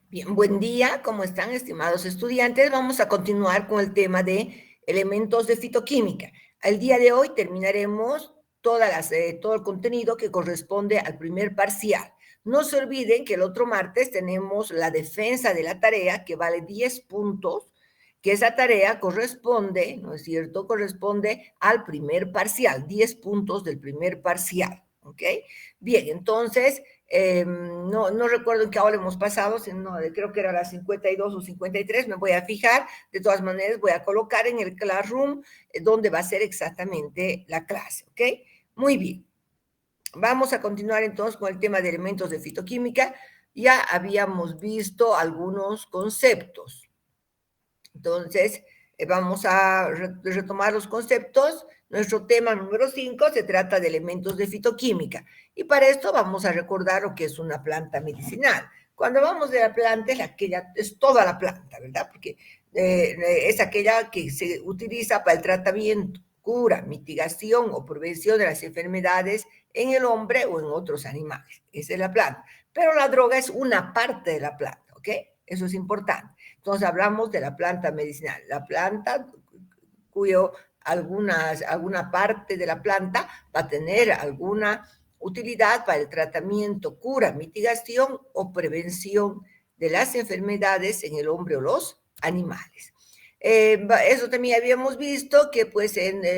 Bien, buen día, ¿cómo están, estimados estudiantes? Vamos a continuar con el tema de elementos de fitoquímica. El día de hoy terminaremos todo el contenido que corresponde al primer parcial. No se olviden que el otro martes tenemos la defensa de la tarea que vale 10 puntos, que esa tarea corresponde, ¿no es cierto? Corresponde al primer parcial, 10 puntos del primer parcial, ¿ok? Bien, entonces no recuerdo en qué hora hemos pasado, sino, creo que era las 52 o 53, me voy a fijar, de todas maneras voy a colocar en el Classroom donde va a ser exactamente la clase, ¿ok? Muy bien, vamos a continuar entonces con el tema de elementos de fitoquímica. Ya habíamos visto algunos conceptos. Entonces, vamos a retomar los conceptos. Nuestro tema número 5 se trata de elementos de fitoquímica. Y para esto vamos a recordar lo que es una planta medicinal. Cuando hablamos de la planta, es toda la planta, ¿verdad? Porque es aquella que se utiliza para el tratamiento, cura, mitigación o prevención de las enfermedades en el hombre o en otros animales. Esa es la planta. Pero la droga es una parte de la planta, ¿ok? Eso es importante. Entonces hablamos de la planta medicinal, la planta alguna parte de la planta va a tener alguna utilidad para el tratamiento, cura, mitigación o prevención de las enfermedades en el hombre o los animales. Eso también habíamos visto que pues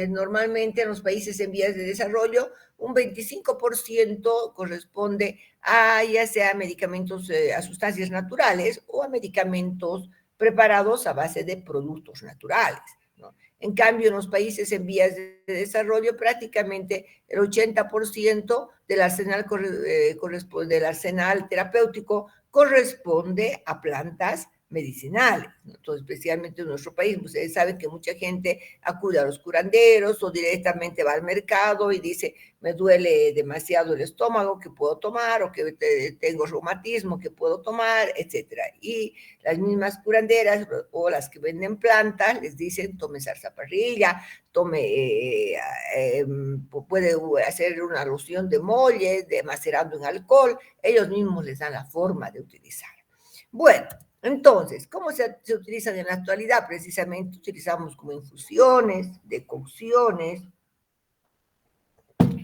normalmente en los países en vías de desarrollo un 25% corresponde a ya sea medicamentos, a sustancias naturales o a medicamentos preparados a base de productos naturales, ¿no? En cambio, en los países en vías de desarrollo, prácticamente el 80% del arsenal terapéutico corresponde a plantas medicinales, ¿no? Entonces, especialmente en nuestro país, ustedes saben que mucha gente acude a los curanderos o directamente va al mercado y dice, me duele demasiado el estómago, ¿qué puedo tomar? O que tengo reumatismo, ¿qué puedo tomar? Etcétera. Y las mismas curanderas o las que venden plantas les dicen, tome zarzaparrilla, tome, puede hacer una loción de molle, de macerando en alcohol, ellos mismos les dan la forma de utilizar. Bueno, entonces, ¿cómo se utilizan en la actualidad? Precisamente utilizamos como infusiones, decocciones,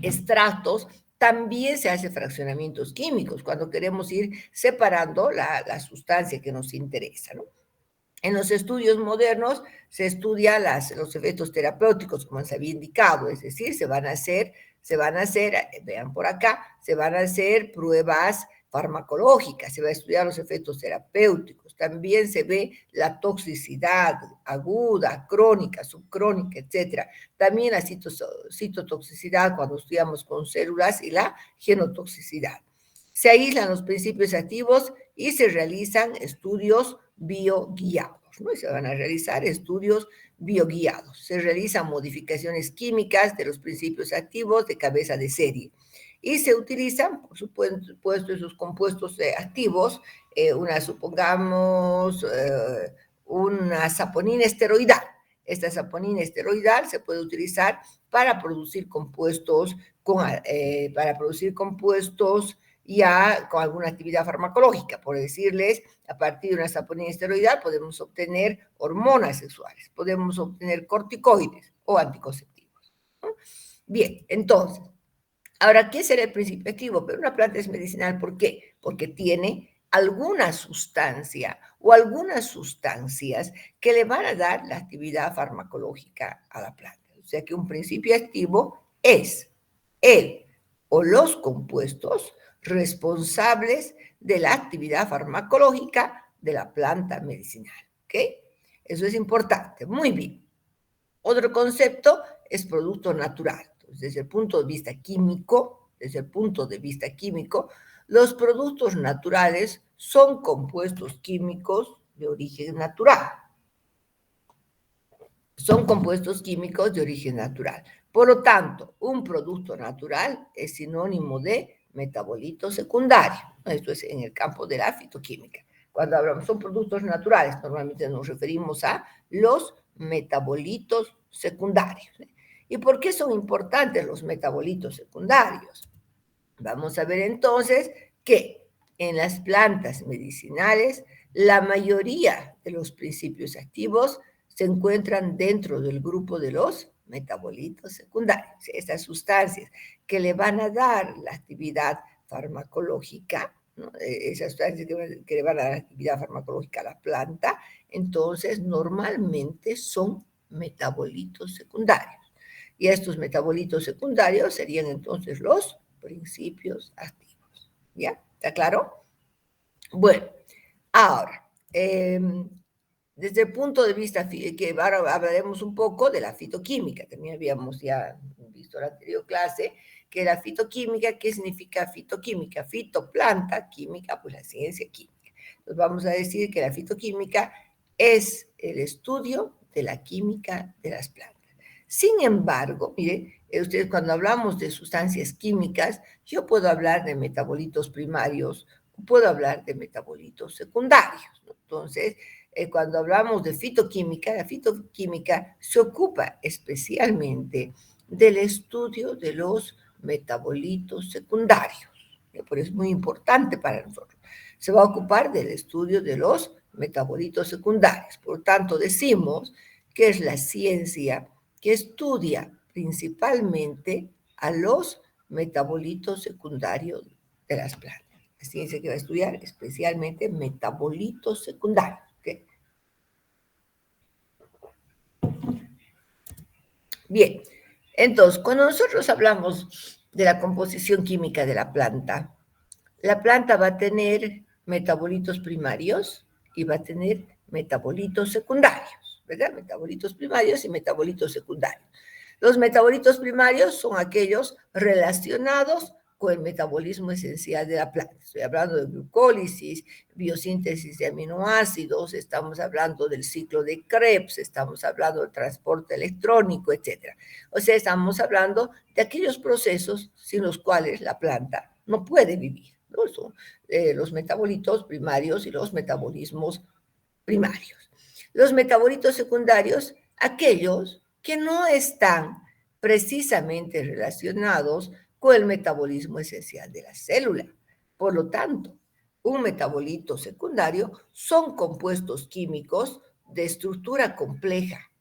extractos, también se hace fraccionamientos químicos cuando queremos ir separando la sustancia que nos interesa, ¿no? En los estudios modernos se estudia los efectos terapéuticos, como se había indicado, es decir, se van a hacer, vean por acá, se van a hacer pruebas farmacológicas, se va a estudiar los efectos terapéuticos, también se ve la toxicidad aguda, crónica, subcrónica, etcétera. También la citotoxicidad cuando estudiamos con células y la genotoxicidad. Se aíslan los principios activos y se realizan estudios bioguiados, ¿no? Y se van a realizar estudios bioguiados. Se realizan modificaciones químicas de los principios activos de cabeza de serie. Y se utilizan, por supuesto, esos compuestos activos, supongamos, una saponina esteroidal. Esta saponina esteroidal se puede utilizar para producir compuestos, ya con alguna actividad farmacológica. Por decirles, a partir de una saponina esteroidal podemos obtener hormonas sexuales, podemos obtener corticoides o anticonceptivos, ¿no? Bien, entonces, ahora, ¿qué será el principio activo? Pero una planta es medicinal, ¿por qué? Porque tiene alguna sustancia o algunas sustancias que le van a dar la actividad farmacológica a la planta. O sea que un principio activo es el o los compuestos responsables de la actividad farmacológica de la planta medicinal. ¿Ok? Eso es importante. Muy bien. Otro concepto es producto natural. Entonces, desde el punto de vista químico, los productos naturales son compuestos químicos de origen natural. Son compuestos químicos de origen natural. Por lo tanto, un producto natural es sinónimo de metabolito secundario. Esto es en el campo de la fitoquímica. Cuando hablamos son productos naturales, normalmente nos referimos a los metabolitos secundarios. ¿Y por qué son importantes los metabolitos secundarios? Vamos a ver entonces que en las plantas medicinales la mayoría de los principios activos se encuentran dentro del grupo de los metabolitos secundarios, estas sustancias que le van a dar la actividad farmacológica, ¿no? Esas sustancias que le van a dar la actividad farmacológica a la planta, entonces normalmente son metabolitos secundarios. Y estos metabolitos secundarios serían entonces los principios activos. ¿Ya? ¿Está claro? Bueno, ahora, desde el punto de vista que ahora hablaremos un poco de la fitoquímica. También habíamos ya visto en la anterior clase que la fitoquímica, ¿qué significa fitoquímica? Fito, planta, química, pues la ciencia química. Entonces vamos a decir que la fitoquímica es el estudio de la química de las plantas. Sin embargo, mire, ustedes cuando hablamos de sustancias químicas, yo puedo hablar de metabolitos primarios, puedo hablar de metabolitos secundarios, ¿no? Entonces, cuando hablamos de fitoquímica, la fitoquímica se ocupa especialmente del estudio de los metabolitos secundarios. Por eso es muy importante para nosotros. Se va a ocupar del estudio de los metabolitos secundarios. Por tanto, decimos que es la ciencia que estudia principalmente a los metabolitos secundarios de las plantas. La ciencia que va a estudiar especialmente metabolitos secundarios. ¿Okay? Bien, entonces, cuando nosotros hablamos de la composición química de la planta va a tener metabolitos primarios y va a tener metabolitos secundarios, ¿verdad? Metabolitos primarios y metabolitos secundarios. Los metabolitos primarios son aquellos relacionados con el metabolismo esencial de la planta. Estoy hablando de glucólisis, biosíntesis de aminoácidos, estamos hablando del ciclo de Krebs, estamos hablando del transporte electrónico, etc. O sea, estamos hablando de aquellos procesos sin los cuales la planta no puede vivir, ¿no? Son los metabolitos primarios y los metabolismos primarios. Los metabolitos secundarios, aquellos que no están precisamente relacionados con el metabolismo esencial de la célula. Por lo tanto, un metabolito secundario son compuestos químicos de estructura compleja,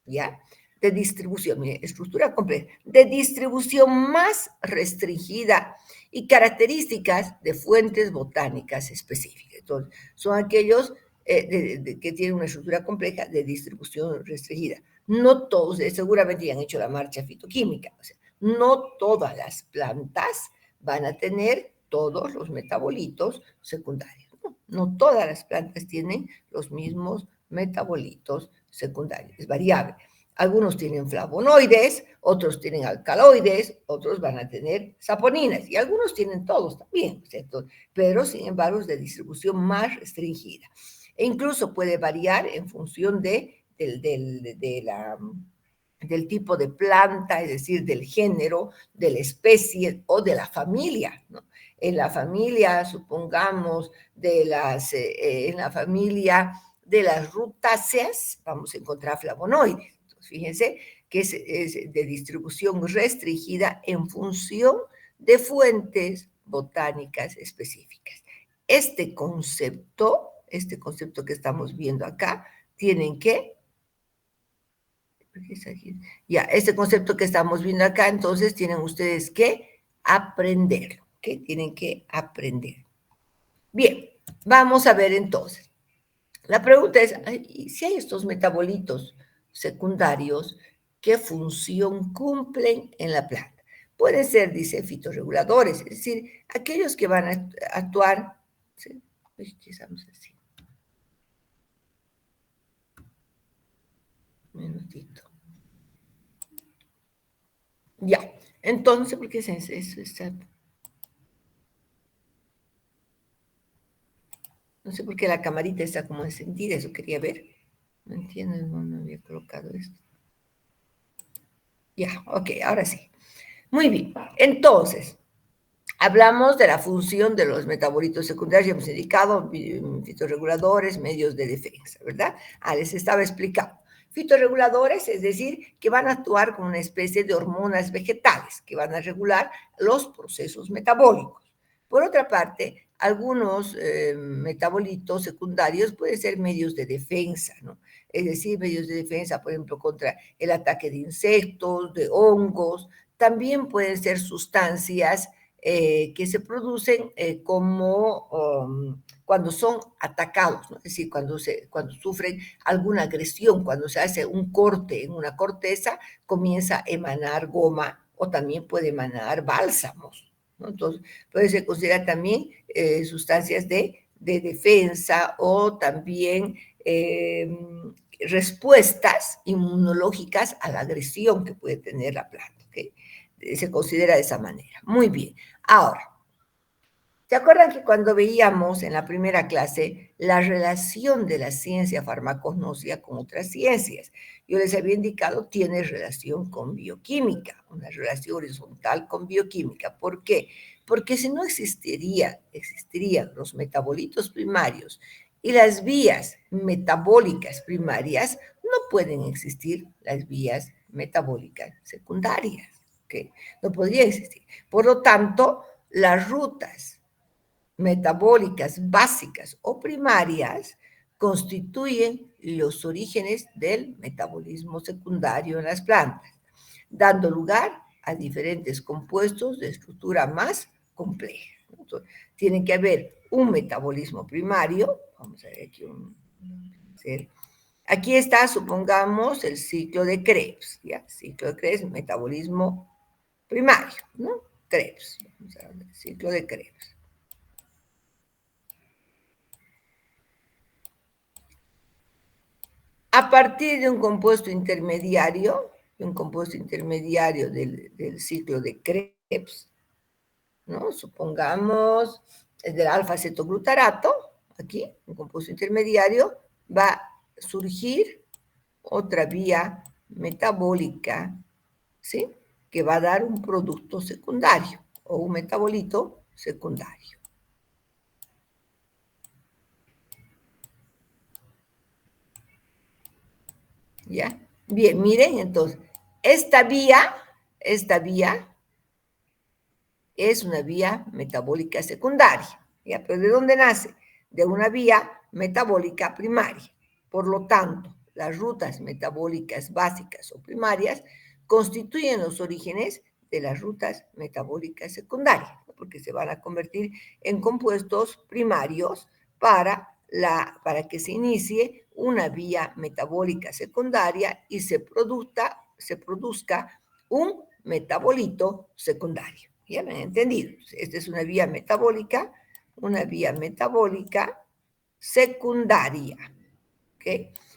¿ya? De distribución, mire, estructura compleja, de distribución más restringida y características de fuentes botánicas específicas. Entonces, son aquellos que tienen una estructura compleja de distribución restringida. No todos, seguramente ya han hecho la marcha fitoquímica, o sea, no todas las plantas van a tener todos los metabolitos secundarios. No, no todas las plantas tienen los mismos metabolitos secundarios, es variable. Algunos tienen flavonoides, otros tienen alcaloides, otros van a tener saponinas y algunos tienen todos también, ¿cierto? Pero sin embargo es de distribución más restringida. E incluso puede variar en función del tipo de planta, es decir, del género, de la especie o de la familia, ¿no? En la familia, supongamos, en la familia de las rutáceas, vamos a encontrar flavonoides. Entonces, fíjense que es de distribución restringida en función de fuentes botánicas específicas. Este concepto que estamos viendo acá, tienen que ya, este concepto que estamos viendo acá, entonces tienen ustedes que aprenderlo, que tienen que aprender. Bien, vamos a ver entonces. La pregunta es, si hay estos metabolitos secundarios, ¿qué función cumplen en la planta? Pueden ser, dice, fitorreguladores, es decir, aquellos que van a actuar, ¿sí? Quizás así. Un minutito. Ya, entonces, ¿por qué es eso? No sé por qué la camarita está como encendida, eso quería ver. No entiendo, no había colocado esto. Ya, ok, ahora sí. Muy bien, entonces, hablamos de la función de los metabolitos secundarios, ya hemos indicado, fitorreguladores, medios de defensa, ¿verdad? Les estaba explicando. Fitorreguladores, es decir, que van a actuar como una especie de hormonas vegetales, que van a regular los procesos metabólicos. Por otra parte, algunos metabolitos secundarios pueden ser medios de defensa, ¿no? Es decir, medios de defensa, por ejemplo, contra el ataque de insectos, de hongos. También pueden ser sustancias que se producen cuando son atacados, ¿no? Es decir, cuando sufren alguna agresión, cuando se hace un corte en una corteza, comienza a emanar goma o también puede emanar bálsamos, ¿no? Entonces, puede ser considerar también sustancias de defensa o también respuestas inmunológicas a la agresión que puede tener la planta, ¿okay? Se considera de esa manera. Muy bien. Ahora, ¿se acuerdan que cuando veíamos en la primera clase la relación de la ciencia farmacognosia con otras ciencias? Yo les había indicado, tiene relación con bioquímica, una relación horizontal con bioquímica. ¿Por qué? Porque si no existirían los metabolitos primarios y las vías metabólicas primarias, no pueden existir las vías metabólicas secundarias, ¿ok? No podría existir. Por lo tanto, las rutas metabólicas básicas o primarias constituyen los orígenes del metabolismo secundario en las plantas, dando lugar a diferentes compuestos de estructura más compleja. Entonces, tiene que haber un metabolismo primario, vamos a ver aquí aquí está, supongamos, el ciclo de Krebs, ¿ya? Ciclo de Krebs, metabolismo primario, ¿no? Krebs, vamos a ver, ciclo de Krebs. A partir de un compuesto intermediario del ciclo de Krebs, ¿no? Supongamos del alfa-cetoglutarato, aquí, un compuesto intermediario, va a surgir otra vía metabólica, ¿sí? Que va a dar un producto secundario o un metabolito secundario. ¿Ya? Bien, miren, entonces, esta vía es una vía metabólica secundaria, ¿ya? Pero ¿de dónde nace? De una vía metabólica primaria. Por lo tanto, las rutas metabólicas básicas o primarias constituyen los orígenes de las rutas metabólicas secundarias, ¿no? Porque se van a convertir en compuestos primarios para que se inicie una vía metabólica secundaria y se produzca un metabolito secundario. ¿Ya me han entendido? Esta es una vía metabólica secundaria. ¿Ok?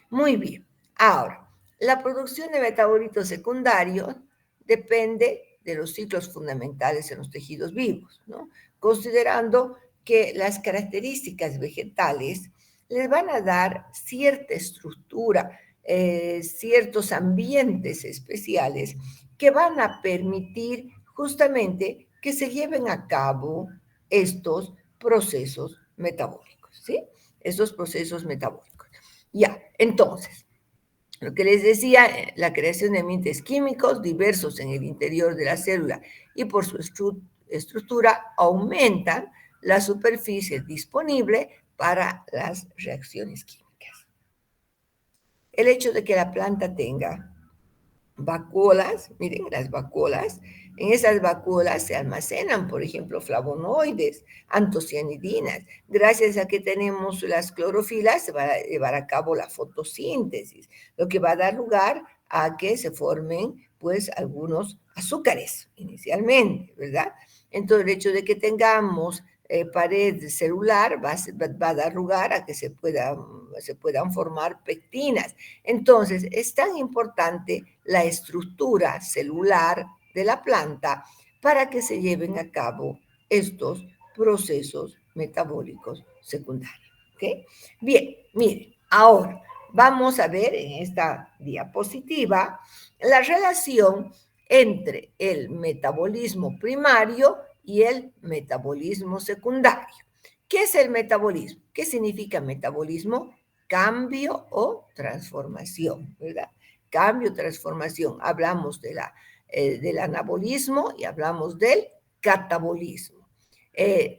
Muy bien. Ahora, la producción de metabolitos secundarios depende de los ciclos fundamentales en los tejidos vivos, ¿no? Considerando que las características vegetales les van a dar cierta estructura, ciertos ambientes especiales que van a permitir justamente que se lleven a cabo estos procesos metabólicos, ¿sí? Estos procesos metabólicos. Ya, entonces, lo que les decía, la creación de ambientes químicos diversos en el interior de la célula y por su estructura aumentan la superficie disponible para las reacciones químicas. El hecho de que la planta tenga vacuolas, miren las vacuolas, en esas vacuolas se almacenan, por ejemplo, flavonoides, antocianidinas. Gracias a que tenemos las clorofilas, se va a llevar a cabo la fotosíntesis, lo que va a dar lugar a que se formen, pues, algunos azúcares inicialmente, ¿verdad? Entonces, el hecho de que tengamos pared celular va a dar lugar a que se puedan formar pectinas. Entonces, es tan importante la estructura celular de la planta para que se lleven a cabo estos procesos metabólicos secundarios. ¿Okay? Bien, miren, ahora vamos a ver en esta diapositiva la relación entre el metabolismo primario y el metabolismo secundario. ¿Qué es el metabolismo? ¿Qué significa metabolismo? Cambio o transformación, ¿verdad? Cambio, transformación. Hablamos del anabolismo y hablamos del catabolismo.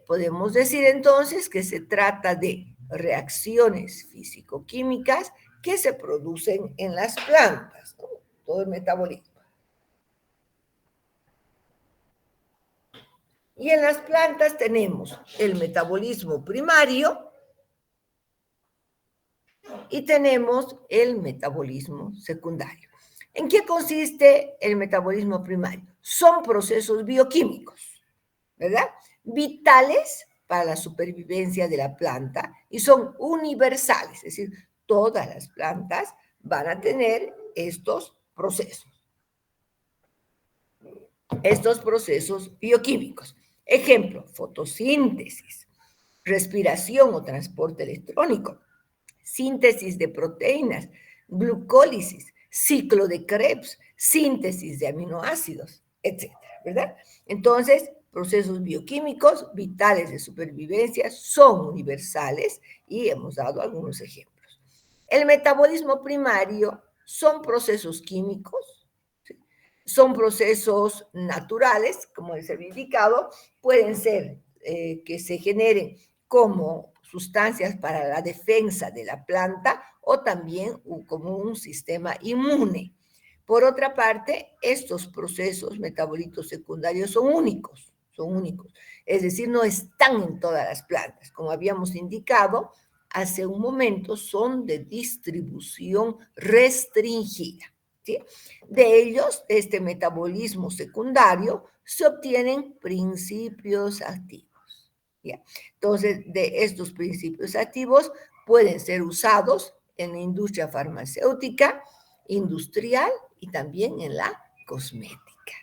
Podemos decir entonces que se trata de reacciones físico-químicas que se producen en las plantas, ¿no? Todo el metabolismo. Y en las plantas tenemos el metabolismo primario y tenemos el metabolismo secundario. ¿En qué consiste el metabolismo primario? Son procesos bioquímicos, ¿verdad? Vitales para la supervivencia de la planta y son universales, es decir, todas las plantas van a tener estos procesos bioquímicos. Ejemplo, fotosíntesis, respiración o transporte electrónico, síntesis de proteínas, glucólisis, ciclo de Krebs, síntesis de aminoácidos, etcétera, ¿verdad? Entonces, procesos bioquímicos vitales de supervivencia son universales y hemos dado algunos ejemplos. El metabolismo primario son procesos químicos, ¿sí? Son procesos naturales, como les había indicado, pueden ser que se generen como sustancias para la defensa de la planta o también como un sistema inmune. Por otra parte, estos procesos metabolitos secundarios son únicos, es decir, no están en todas las plantas. Como habíamos indicado hace un momento, son de distribución restringida. ¿Sí? De ellos, este metabolismo secundario, se obtienen principios activos. ¿Ya? Entonces, de estos principios activos pueden ser usados en la industria farmacéutica, industrial y también en la cosmética.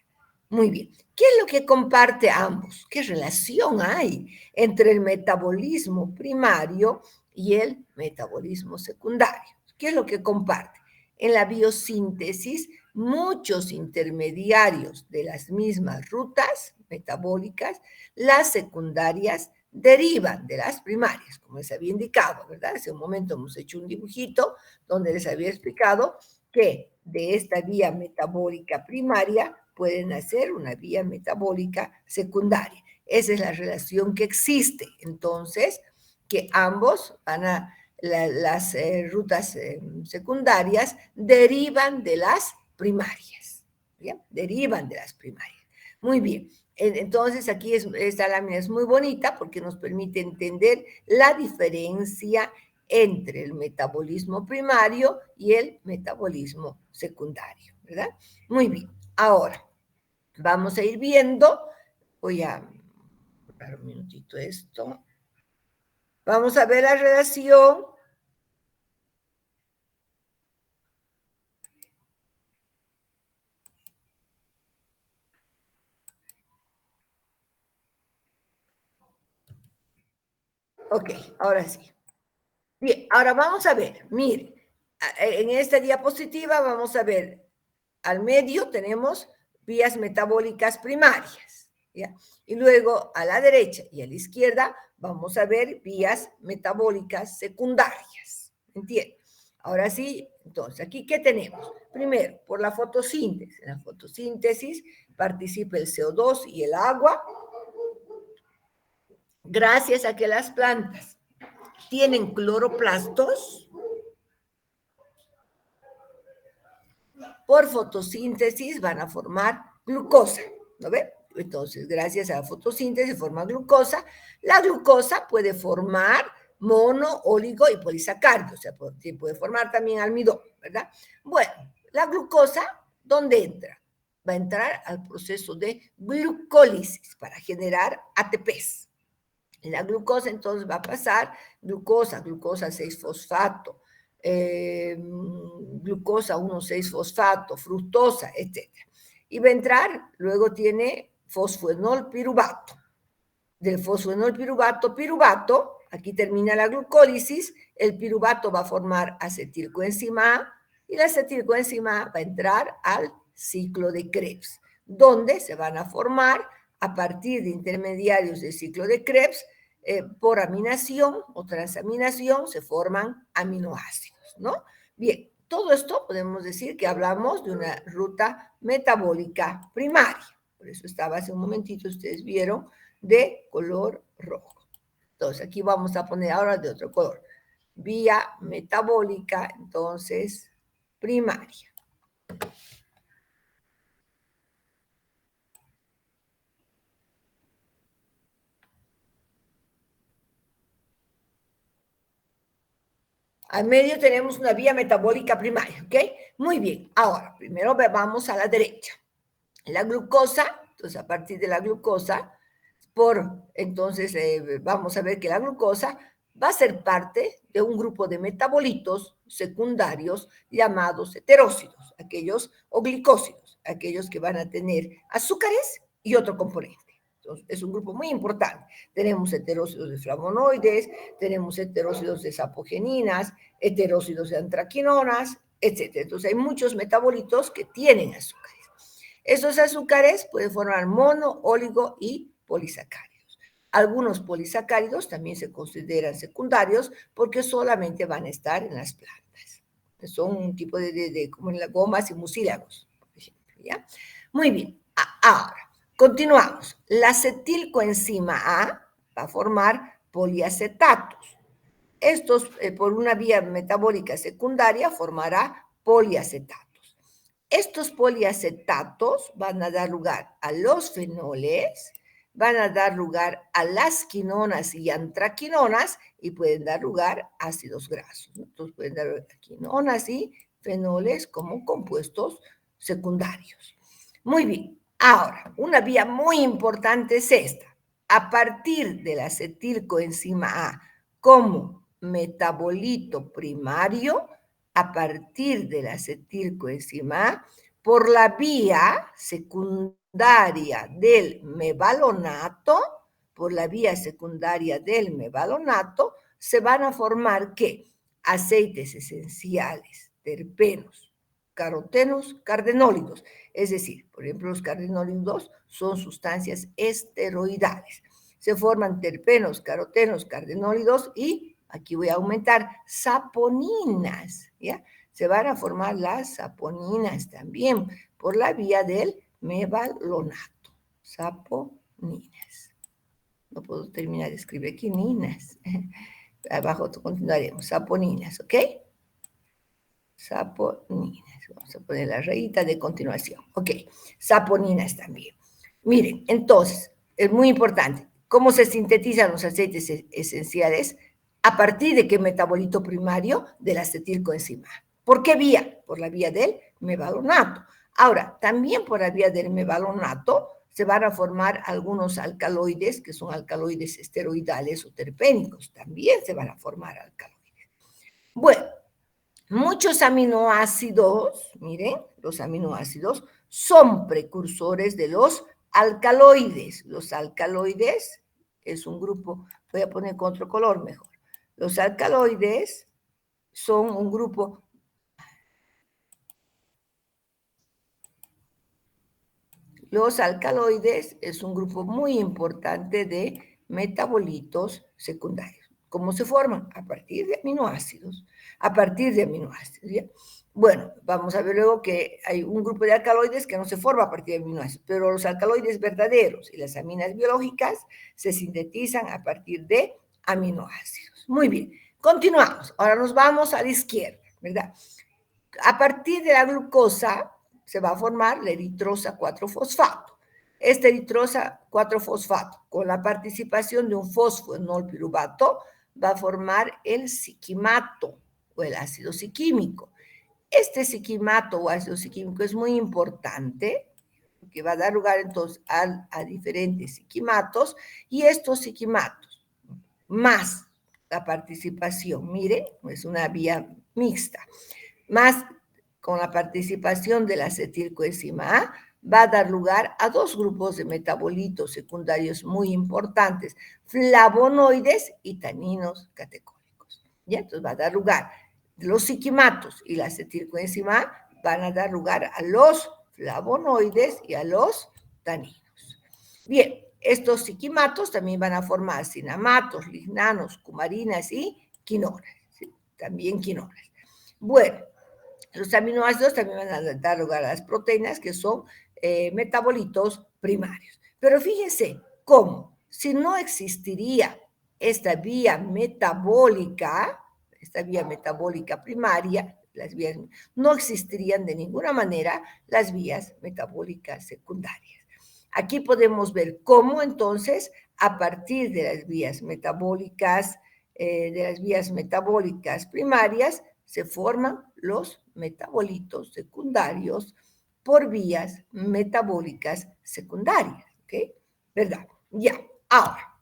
Muy bien. ¿Qué es lo que comparte ambos? ¿Qué relación hay entre el metabolismo primario y el metabolismo secundario? ¿Qué es lo que comparte? En la biosíntesis, muchos intermediarios de las mismas rutas metabólicas, las secundarias derivan de las primarias, como les había indicado, ¿verdad? Hace un momento hemos hecho un dibujito donde les había explicado que de esta vía metabólica primaria pueden hacer una vía metabólica secundaria. Esa es la relación que existe. Entonces, que ambos van a, las rutas secundarias derivan de las primarias. ¿Bien? Derivan de las primarias. Muy bien. Entonces, aquí esta lámina es muy bonita porque nos permite entender la diferencia entre el metabolismo primario y el metabolismo secundario, ¿verdad? Muy bien. Ahora, vamos a ir viendo, voy a borrar un minutito esto. Vamos a ver la relación. Ok, ahora sí. Bien, ahora vamos a ver, mire, en esta diapositiva vamos a ver, al medio tenemos vías metabólicas primarias, ¿ya? Y luego a la derecha y a la izquierda vamos a ver vías metabólicas secundarias, ¿entiende? Ahora sí, entonces, ¿aquí qué tenemos? Primero, por la fotosíntesis. En la fotosíntesis participa el CO2 y el agua, gracias a que las plantas tienen cloroplastos. Por fotosíntesis van a formar glucosa, ¿no ve? Entonces, gracias a la fotosíntesis forma glucosa. La glucosa puede formar mono, óligo y polisacáridos, o sea, puede formar también almidón, ¿verdad? Bueno, la glucosa, ¿dónde entra? Va a entrar al proceso de glucólisis para generar ATPs. La glucosa entonces va a pasar glucosa 6-fosfato, glucosa 1,6-fosfato, fructosa, etc. Y va a entrar, luego tiene fosfoenol piruvato. Del fosfoenol piruvato, aquí termina la glucólisis, el piruvato va a formar acetilcoenzima A y la acetilcoenzima A va a entrar al ciclo de Krebs, donde se van a formar a partir de intermediarios del ciclo de Krebs, por aminación o transaminación se forman aminoácidos, ¿no? Bien, todo esto podemos decir que hablamos de una ruta metabólica primaria. Por eso estaba hace un momentito, ustedes vieron, de color rojo. Entonces, aquí vamos a poner ahora de otro color. Vía metabólica, entonces, primaria. Al medio tenemos una vía metabólica primaria, ¿ok? Muy bien. Ahora, primero vamos a la derecha. La glucosa, entonces a partir de la glucosa, entonces vamos a ver que la glucosa va a ser parte de un grupo de metabolitos secundarios llamados heterócidos, aquellos, o glicósidos, aquellos que van a tener azúcares y otro componente. Entonces, es un grupo muy importante. Tenemos heterócidos de flavonoides, tenemos heterócidos de sapogeninas, heterócidos de antraquinonas, etc. Entonces, hay muchos metabolitos que tienen azúcares. Esos azúcares pueden formar mono, óligo y polisacáridos. Algunos polisacáridos también se consideran secundarios porque solamente van a estar en las plantas. Son un tipo como en las gomas y mucílagos, por ejemplo, ¿ya? Muy bien. Ahora, continuamos. La acetilcoenzima A va a formar poliacetatos. Estos, por una vía metabólica secundaria, formará poliacetatos. Estos poliacetatos van a dar lugar a los fenoles, van a dar lugar a las quinonas y antraquinonas y pueden dar lugar a ácidos grasos, ¿no? Entonces pueden dar quinonas y fenoles como compuestos secundarios. Muy bien. Ahora, una vía muy importante es esta. A partir de la acetilcoenzima A como metabolito primario, a partir de la acetilcoenzima A, por la vía secundaria secundaria del mevalonato, por la vía secundaria del mevalonato, se van a formar, ¿qué? Aceites esenciales, terpenos, carotenos, cardenólidos. Es decir, por ejemplo, los cardenólidos son sustancias esteroidales. Se forman terpenos, carotenos, cardenólidos y, aquí voy a aumentar, saponinas, ¿ya? Se van a formar las saponinas también por la vía del mevalonato. Saponinas. No puedo terminar de escribir quininas. Abajo continuaremos. Saponinas, ¿ok? Saponinas. Vamos a poner la rayita de continuación. Ok. Saponinas también. Miren, entonces, es muy importante. ¿Cómo se sintetizan los aceites esenciales? ¿A partir de qué metabolito primario? Del acetilcoenzima. ¿Por qué vía? Por la vía del mevalonato. Ahora, también por la vía del mevalonato se van a formar algunos alcaloides, que son alcaloides esteroidales o terpénicos. También se van a formar alcaloides. Bueno, muchos aminoácidos, miren, los aminoácidos son precursores de los alcaloides. Los alcaloides es un grupo, voy a poner con otro color mejor. Los alcaloides son un grupo. Los alcaloides es un grupo muy importante de metabolitos secundarios. ¿Cómo se forman? A partir de aminoácidos. A partir de aminoácidos. ¿Ya? Bueno, vamos a ver luego que hay un grupo de alcaloides que no se forma a partir de aminoácidos, pero los alcaloides verdaderos y las aminas biológicas se sintetizan a partir de aminoácidos. Muy bien, continuamos. Ahora nos vamos a la izquierda, ¿verdad? A partir de la glucosa se va a formar la eritrosa 4-fosfato. Esta eritrosa 4-fosfato, con la participación de un fosfoenol piruvato, va a formar el siquimato o el ácido siquímico. Este siquimato o ácido siquímico es muy importante porque va a dar lugar entonces a diferentes siquimatos y estos siquimatos más la participación, mire, es una vía mixta, más con la participación del acetilcoenzima A, va a dar lugar a dos grupos de metabolitos secundarios muy importantes, flavonoides y taninos catecólicos. ¿Ya? Entonces va a dar lugar, los siquimatos y la acetilcoenzima A van a dar lugar a los flavonoides y a los taninos. Bien, estos siquimatos también van a formar cinamatos, lignanos, cumarinas y quinonas. ¿Sí? También quinonas. Bueno, los aminoácidos también van a dar lugar a las proteínas, que son metabolitos primarios. Pero fíjense cómo, si no existiría esta vía metabólica primaria, las vías, no existirían de ninguna manera las vías metabólicas secundarias. Aquí podemos ver cómo entonces, a partir de las vías metabólicas primarias, se forman los metabolitos secundarios por vías metabólicas secundarias, ¿ok? ¿Verdad? Ya, ahora,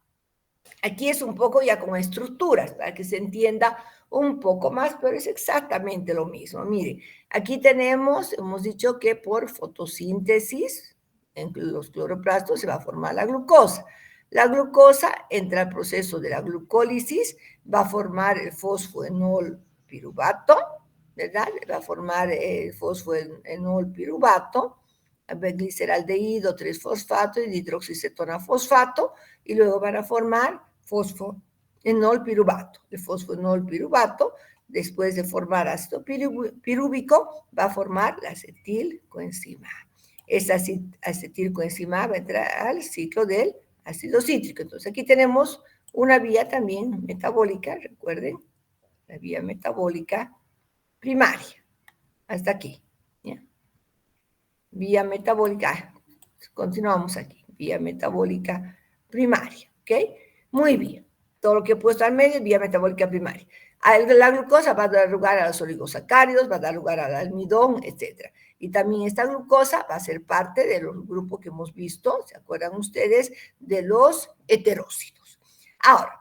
aquí es un poco ya con estructuras, para que se entienda un poco más, pero es exactamente lo mismo. Miren, aquí tenemos, hemos dicho que por fotosíntesis, en los cloroplastos se va a formar la glucosa. La glucosa entra al proceso de la glucólisis, va a formar el fosfoenol piruvato, ¿verdad? Va a formar el fosfoenol piruvato, gliceraldehído 3-fosfato y hidroxicetona fosfato, y luego van a formar fosfoenol piruvato. El fosfoenol piruvato, después de formar ácido pirúvico, va a formar la acetilcoenzima. Esa acetilcoenzima va a entrar al ciclo del ácido cítrico. Entonces aquí tenemos una vía también metabólica, recuerden, la vía metabólica primaria. Hasta aquí. ¿Ya? Vía metabólica, continuamos aquí, vía metabólica primaria, ¿ok? Muy bien. Todo lo que he puesto al medio es vía metabólica primaria. La glucosa va a dar lugar a los oligosacáridos, va a dar lugar al almidón, etc. Y también esta glucosa va a ser parte de los grupos que hemos visto, ¿se acuerdan ustedes? De los heterócitos. Ahora,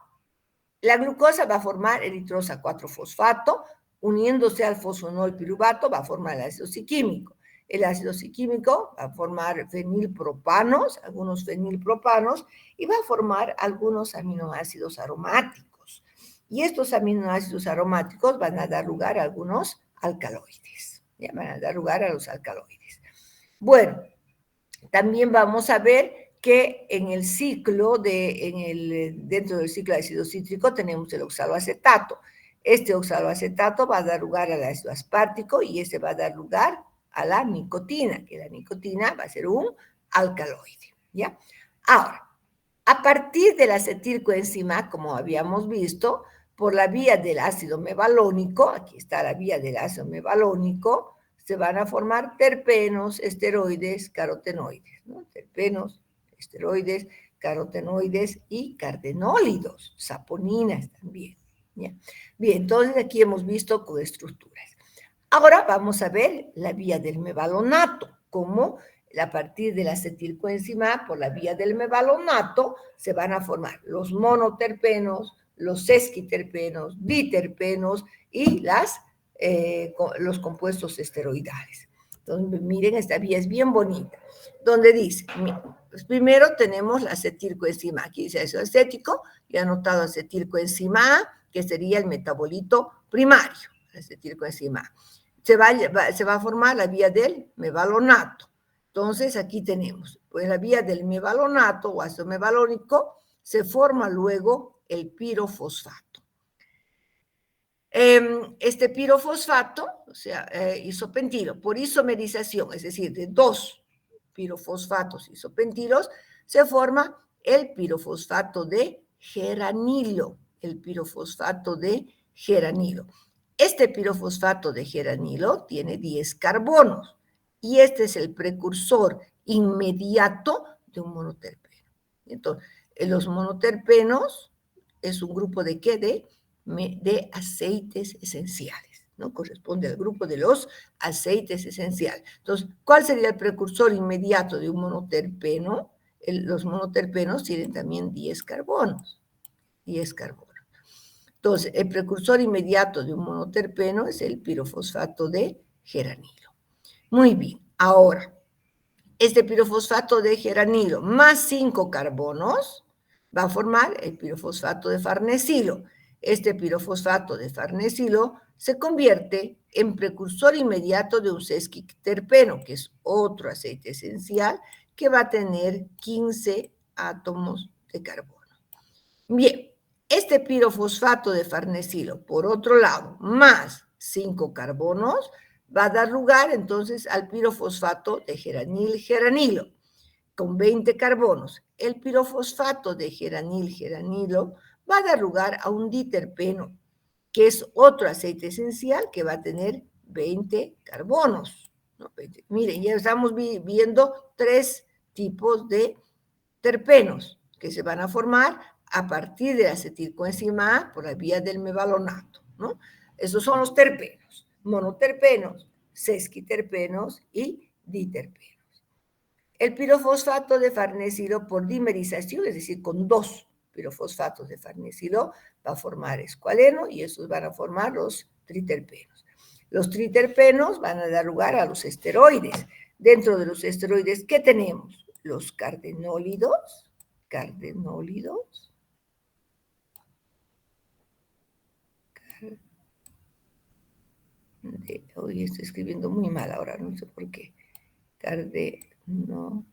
la glucosa va a formar eritrosa 4-fosfato, uniéndose al fosfonol piruvato, va a formar el ácido siquímico. el ácido químico va a formar fenilpropanos, algunos fenilpropanos, y va a formar algunos aminoácidos aromáticos. Y estos aminoácidos aromáticos van a dar lugar a algunos alcaloides. Ya van a dar lugar a los alcaloides. Bueno, también vamos a ver que en el ciclo, dentro del ciclo de ácido cítrico tenemos el oxaloacetato. Este oxaloacetato va a dar lugar al ácido aspartico y ese va a dar lugar a la nicotina, que la nicotina va a ser un alcaloide, ¿ya? Ahora, a partir de la acetilcoenzima, como habíamos visto, por la vía del ácido mevalónico, aquí está la vía del ácido mevalónico, se van a formar terpenos, esteroides, carotenoides, ¿no? Terpenos, esteroides, carotenoides y cardenólidos, saponinas también, ¿ya? Bien, entonces aquí hemos visto coestructuras. Ahora vamos a ver la vía del mevalonato, cómo a partir de la acetilcoenzima, por la vía del mevalonato, se van a formar los monoterpenos, los sesquiterpenos, diterpenos y los compuestos esteroidales. Entonces, miren, esta vía es bien bonita, donde dice, pues primero tenemos la acetilcoenzima, aquí dice ácido acético, y anotado acetilcoenzima A, que sería el metabolito primario, la acetilcoenzima A. Se va a formar la vía del mevalonato. Entonces, aquí tenemos, pues la vía del mevalonato o ácido mevalónico, se forma luego el pirofosfato. Este pirofosfato, o sea, isopentilo, por isomerización, es decir, de dos pirofosfatos isopentilos, se forma el pirofosfato de geranilo, el pirofosfato de geranilo. Este pirofosfato de geranilo tiene 10 carbonos y este es el precursor inmediato de un monoterpeno. Entonces, los monoterpenos es un grupo de ¿qué? De aceites esenciales, ¿no? Corresponde al grupo de los aceites esenciales. Entonces, ¿cuál sería el precursor inmediato de un monoterpeno? Los monoterpenos tienen también 10 carbonos, 10 carbonos. Entonces, el precursor inmediato de un monoterpeno es el pirofosfato de geranilo. Muy bien, ahora, este pirofosfato de geranilo más 5 carbonos va a formar el pirofosfato de farnesilo. Este pirofosfato de farnesilo se convierte en precursor inmediato de un sesquiterpeno, que es otro aceite esencial que va a tener 15 átomos de carbono. Bien, este pirofosfato de farnesilo, por otro lado, más 5 carbonos, va a dar lugar entonces al pirofosfato de geranil-geranilo, con 20 carbonos. El pirofosfato de geranil-geranilo va a dar lugar a un diterpeno, que es otro aceite esencial que va a tener 20 carbonos, ¿no? Miren, ya estamos viendo 3 tipos de terpenos que se van a formar a partir de la acetilcoenzima A por la vía del mevalonato, ¿no? Esos son los terpenos, monoterpenos, sesquiterpenos y diterpenos. El pirofosfato de farnesilo por dimerización, es decir, con 2 pirofosfatos de farnesilo, va a formar escualeno y esos van a formar los triterpenos. Los triterpenos van a dar lugar a los esteroides. Dentro de los esteroides, ¿qué tenemos? Los cardenólidos, hoy estoy escribiendo muy mal ahora, no sé por qué, cardenólidos.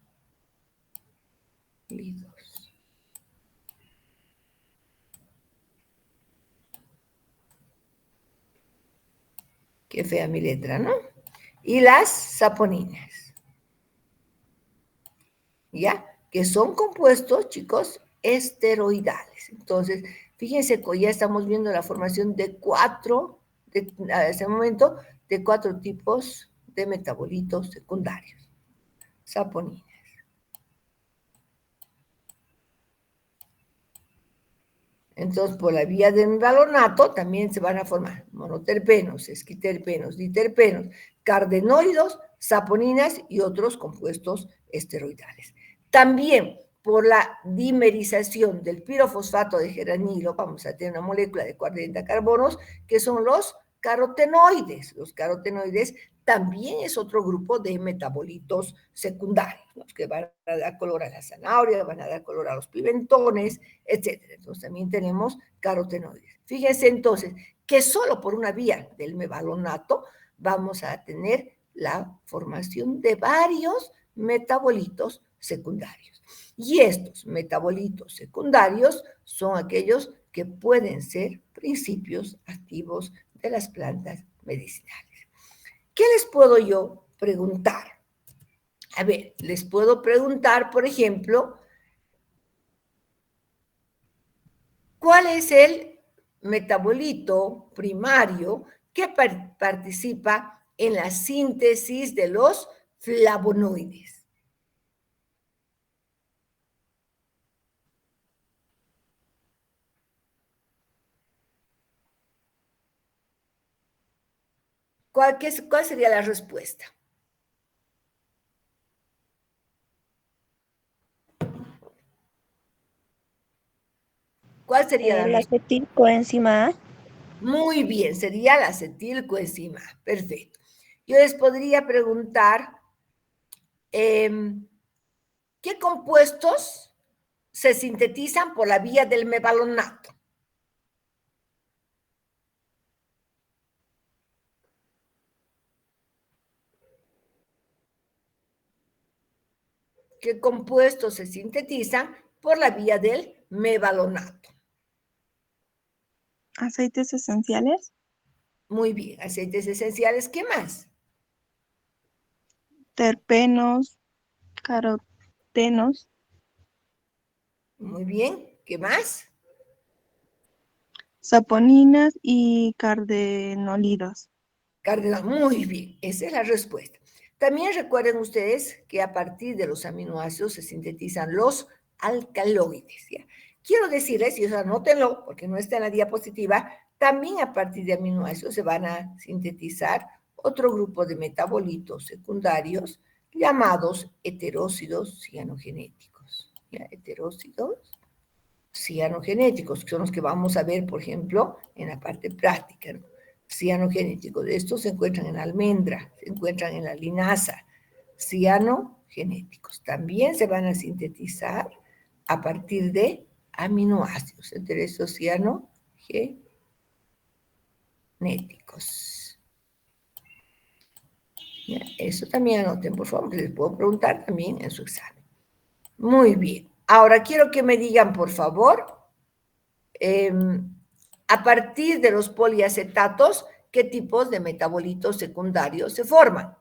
Qué fea mi letra, ¿no? Y las saponinas, ¿ya? Que son compuestos, chicos, esteroidales. Entonces, fíjense que ya estamos viendo la formación de a ese momento, de 4 tipos de metabolitos secundarios. Saponinas. Entonces, por la vía del mevalonato también se van a formar monoterpenos, esquiterpenos, diterpenos, cardenólidos, saponinas y otros compuestos esteroidales. También por la dimerización del pirofosfato de geranilo, vamos a tener una molécula de 40 carbonos, que son los carotenoides. Los carotenoides también es otro grupo de metabolitos secundarios, los que van a dar color a la zanahoria, van a dar color a los pimentones, etcétera. Entonces también tenemos carotenoides. Fíjense entonces que solo por una vía del mevalonnato vamos a tener la formación de varios metabolitos secundarios. Y estos metabolitos secundarios son aquellos que pueden ser principios activos de las plantas medicinales. ¿Qué les puedo yo preguntar? A ver, les puedo preguntar, por ejemplo, ¿cuál es el metabolito primario que participa en la síntesis de los flavonoides? ¿Cuál sería la respuesta? ¿Cuál sería la La respuesta? acetilcoenzima A. Muy bien, sería la acetilcoenzima A. Perfecto. Yo les podría preguntar, ¿qué compuestos se sintetizan por la vía del mevalonnato? ¿Qué compuestos se sintetizan por la vía del mevalonnato? Aceites esenciales. Muy bien, aceites esenciales, ¿qué más? Terpenos, carotenos, Muy bien, ¿qué más? saponinas y cardenolidos. Cardenal, muy bien, esa es la respuesta. También recuerden ustedes que a partir de los aminoácidos se sintetizan los alcaloides. ¿Ya? Quiero decirles, y eso anótenlo porque no está en la diapositiva, también a partir de aminoácidos se van a sintetizar otro grupo de metabolitos secundarios llamados heterócidos cianogenéticos. ¿Ya? Heterócidos cianogenéticos, que son los que vamos a ver, por ejemplo, en la parte práctica, ¿no? Cianogenéticos. Estos se encuentran en la almendra, se encuentran en la linaza. Cianogenéticos. También se van a sintetizar a partir de aminoácidos, entre esos cianogenéticos. ¿Ya? Eso también anoten, por favor, que les puedo preguntar también en su examen. Muy bien. Ahora quiero que me digan, por favor, a partir de los poliacetatos, ¿qué tipos de metabolitos secundarios se forman?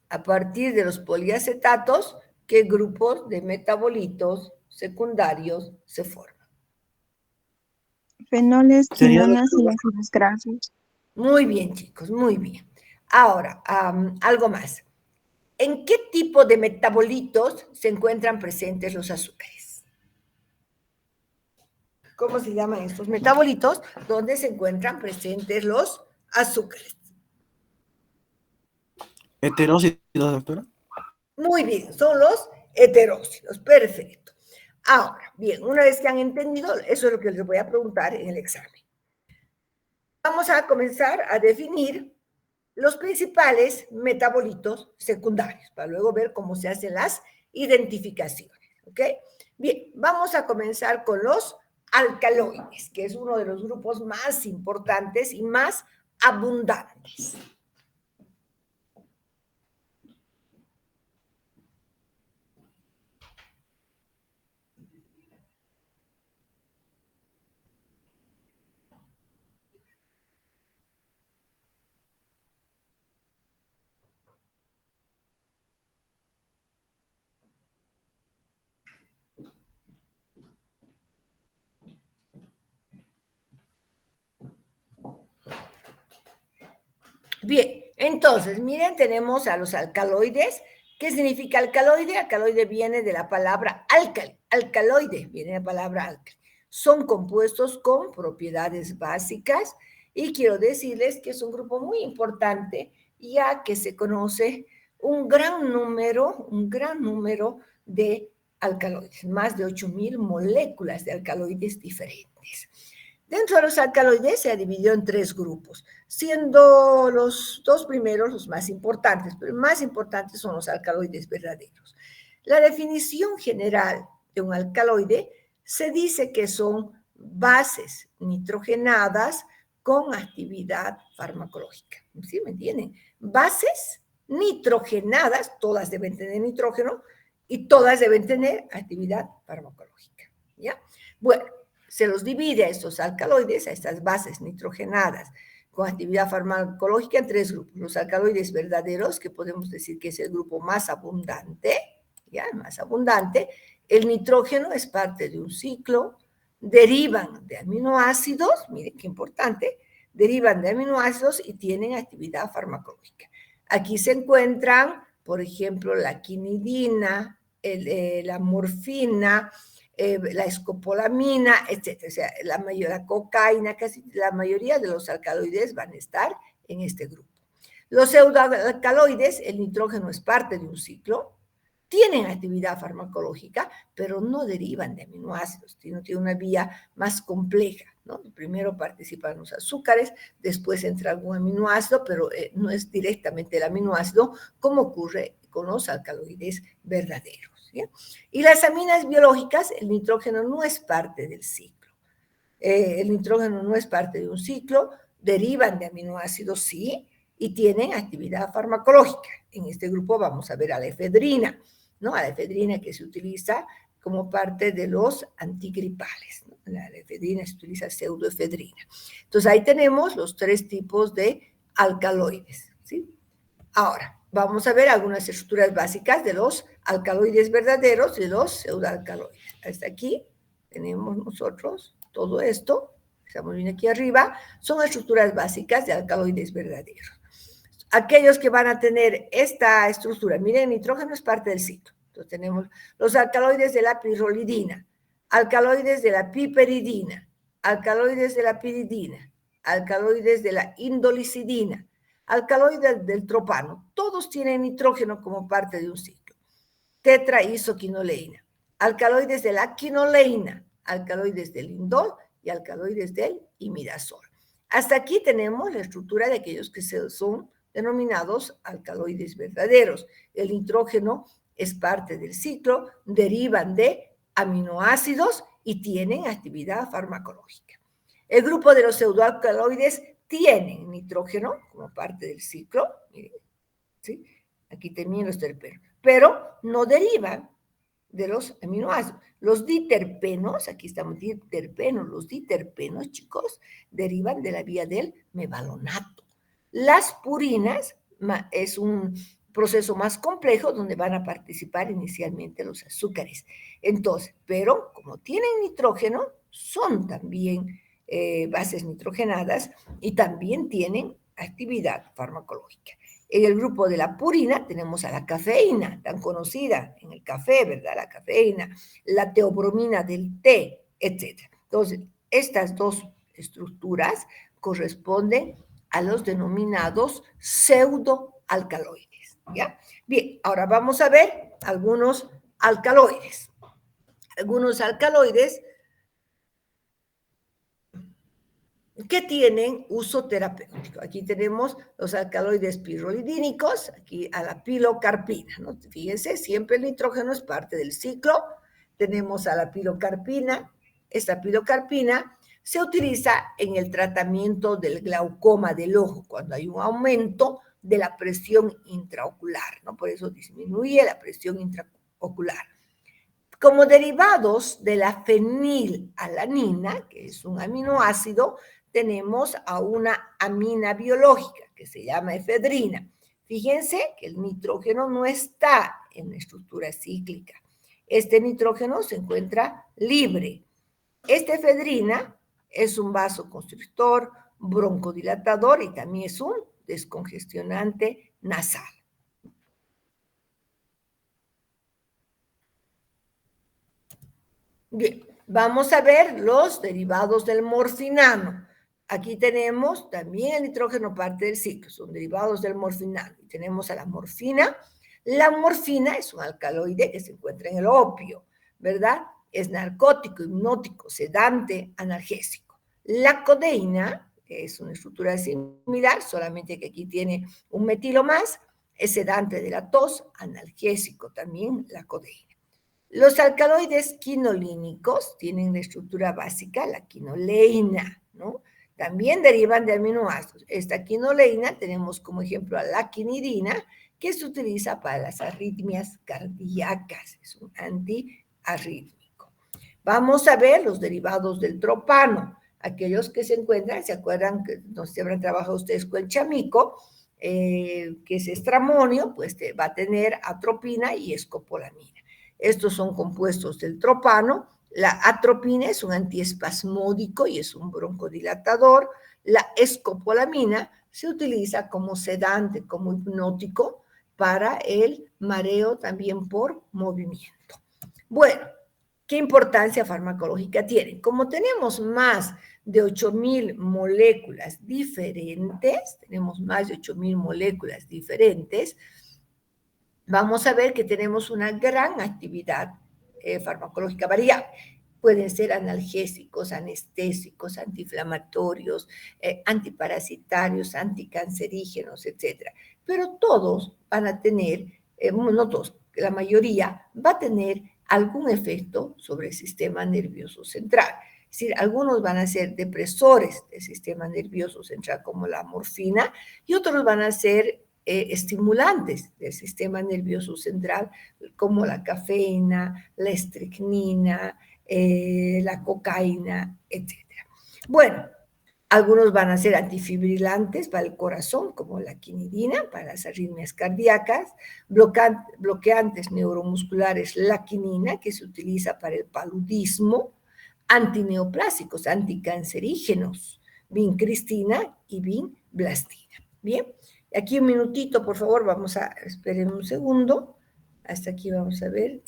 A partir de los poliacetatos, ¿qué grupos de metabolitos secundarios se forman? Fenoles, Sería quinonas y ácidos grasos. Muy bien, chicos, muy bien. Ahora, algo más. ¿En qué tipo de metabolitos se encuentran presentes los azúcares? ¿Cómo se llaman estos metabolitos? ¿Dónde se encuentran presentes los azúcares? heterócitos, doctora. Muy bien, son los heterócidos, perfecto. Ahora, bien, una vez que han entendido, eso es lo que les voy a preguntar en el examen. Vamos a comenzar a definir los principales metabolitos secundarios, para luego ver cómo se hacen las identificaciones, ¿ok? Bien, vamos a comenzar con los alcaloides, que es uno de los grupos más importantes y más abundantes. Bien, entonces, miren, tenemos a los alcaloides. ¿Qué significa alcaloide? Alcaloide viene de la palabra álcali. Alcaloide viene de la palabra álcali. Son compuestos con propiedades básicas y quiero decirles que es un grupo muy importante ya que se conoce un gran número de alcaloides, más de 8.000 moléculas de alcaloides diferentes. Dentro de los alcaloides se ha dividido en 3 grupos, siendo los 2 primeros los más importantes, pero los más importantes son los alcaloides verdaderos. La definición general de un alcaloide se dice que son bases nitrogenadas con actividad farmacológica. ¿Sí me entienden? Bases nitrogenadas, todas deben tener nitrógeno y todas deben tener actividad farmacológica. ¿Ya? Bueno, se los divide a estos alcaloides, a estas bases nitrogenadas con actividad farmacológica en 3 grupos. Los alcaloides verdaderos, que podemos decir que es el grupo más abundante, ¿ya? Más abundante. El nitrógeno es parte de un ciclo, derivan de aminoácidos, miren qué importante, derivan de aminoácidos y tienen actividad farmacológica. Aquí se encuentran, por ejemplo, la quinidina, la morfina, la escopolamina, etc. O sea, la cocaína, casi la mayoría de los alcaloides van a estar en este grupo. Los pseudoalcaloides, el nitrógeno es parte de un ciclo, tienen actividad farmacológica, pero no derivan de aminoácidos, tienen una vía más compleja, ¿no? Primero participan los azúcares, después entra algún aminoácido, pero no es directamente el aminoácido, como ocurre con los alcaloides verdaderos, ¿sí? Y las aminas biológicas, el nitrógeno no es parte del ciclo. El nitrógeno no es parte de un ciclo, derivan de aminoácidos, sí, y tienen actividad farmacológica. En este grupo vamos a ver a la efedrina, ¿no? A la efedrina que se utiliza como parte de los antigripales, ¿no? La efedrina se utiliza pseudoefedrina. Entonces ahí tenemos los 3 tipos de alcaloides, ¿sí? Ahora, vamos a ver algunas estructuras básicas de los alcaloides verdaderos y de los pseudoalcaloides. Hasta aquí tenemos nosotros todo esto, estamos viendo aquí arriba, son estructuras básicas de alcaloides verdaderos. Aquellos que van a tener esta estructura, miren, el nitrógeno es parte del ciclo. Entonces tenemos los alcaloides de la pirrolidina, alcaloides de la piperidina, alcaloides de la piridina, alcaloides de la indolicidina, alcaloides del tropano. Todos tienen nitrógeno como parte de un ciclo. Tetraisoquinoleína, alcaloides de la quinoleína, alcaloides del indol y alcaloides del imidazol. Hasta aquí tenemos la estructura de aquellos que son denominados alcaloides verdaderos. El nitrógeno es parte del ciclo, derivan de aminoácidos y tienen actividad farmacológica. El grupo de los pseudoalcaloides tienen nitrógeno como parte del ciclo, miren, ¿sí? Aquí terminan los terpenos, pero no derivan de los aminoácidos. Los diterpenos, aquí estamos diterpenos, los diterpenos, chicos, derivan de la vía del mevalonato. Las purinas es un proceso más complejo donde van a participar inicialmente los azúcares. Entonces, pero como tienen nitrógeno, son también bases nitrogenadas y también tienen actividad farmacológica. En el grupo de la purina tenemos a la cafeína, tan conocida en el café, ¿verdad? La cafeína, la teobromina del té, etc. Entonces, estas 2 estructuras corresponden a los denominados pseudoalcaloides, ¿ya? Bien, ahora vamos a ver algunos alcaloides. Algunos alcaloides que tienen uso terapéutico. Aquí tenemos los alcaloides pirrolidínicos, aquí a la pilocarpina, ¿no? Fíjense, siempre el nitrógeno es parte del ciclo. Tenemos a la pilocarpina. Esta pilocarpina se utiliza en el tratamiento del glaucoma del ojo, cuando hay un aumento de la presión intraocular, ¿no? Por eso disminuye la presión intraocular. Como derivados de la fenilalanina, que es un aminoácido, tenemos a una amina biológica que se llama efedrina. Fíjense que el nitrógeno no está en la estructura cíclica. Este nitrógeno se encuentra libre. Esta efedrina es un vasoconstrictor, broncodilatador y también es un descongestionante nasal. Bien, vamos a ver los derivados del morfinano. Aquí tenemos también el nitrógeno parte del ciclo, son derivados del morfinano. Y tenemos a la morfina. La morfina es un alcaloide que se encuentra en el opio. ¿verdad? Es narcótico, hipnótico, sedante, analgésico. La codeína, que es una estructura similar, solamente que aquí tiene un metilo más, es sedante de la tos, analgésico también la codeína. Los alcaloides quinolínicos tienen la estructura básica, la quinoleína, ¿no? También derivan de aminoácidos. Esta quinoleína tenemos como ejemplo a la quinidina, que se utiliza para las arritmias cardíacas, es un antiarrítmico. Vamos a ver los derivados del tropano. Aquellos que se encuentran, ¿se acuerdan que no se habrán trabajado ustedes con el chamico? Que es estramonio, pues va a tener atropina y escopolamina. Estos son compuestos del tropano. La atropina es un antiespasmódico y es un broncodilatador. La escopolamina se utiliza como sedante, como hipnótico para el mareo también por movimiento. Bueno, ¿qué importancia farmacológica tiene? Como tenemos más de 8,000 moléculas diferentes, vamos a ver que tenemos una gran actividad farmacológica variable. Pueden ser analgésicos, anestésicos, antiinflamatorios, antiparasitarios, anticancerígenos, etcétera. Pero todos van a tener, no todos, la mayoría va a tener algún efecto sobre el sistema nervioso central. Es decir, algunos van a ser depresores del sistema nervioso central, como la morfina, y otros van a ser estimulantes del sistema nervioso central, como la cafeína, la estricnina, la cocaína, etc. Bueno, algunos van a ser antifibrilantes para el corazón, como la quinidina, para las arritmias cardíacas, bloqueantes neuromusculares, la quinina, que se utiliza para el paludismo, antineoplásicos, anticancerígenos, vincristina y vinblastina. Bien, aquí un minutito, por favor, vamos a, esperen un segundo, hasta aquí vamos a ver.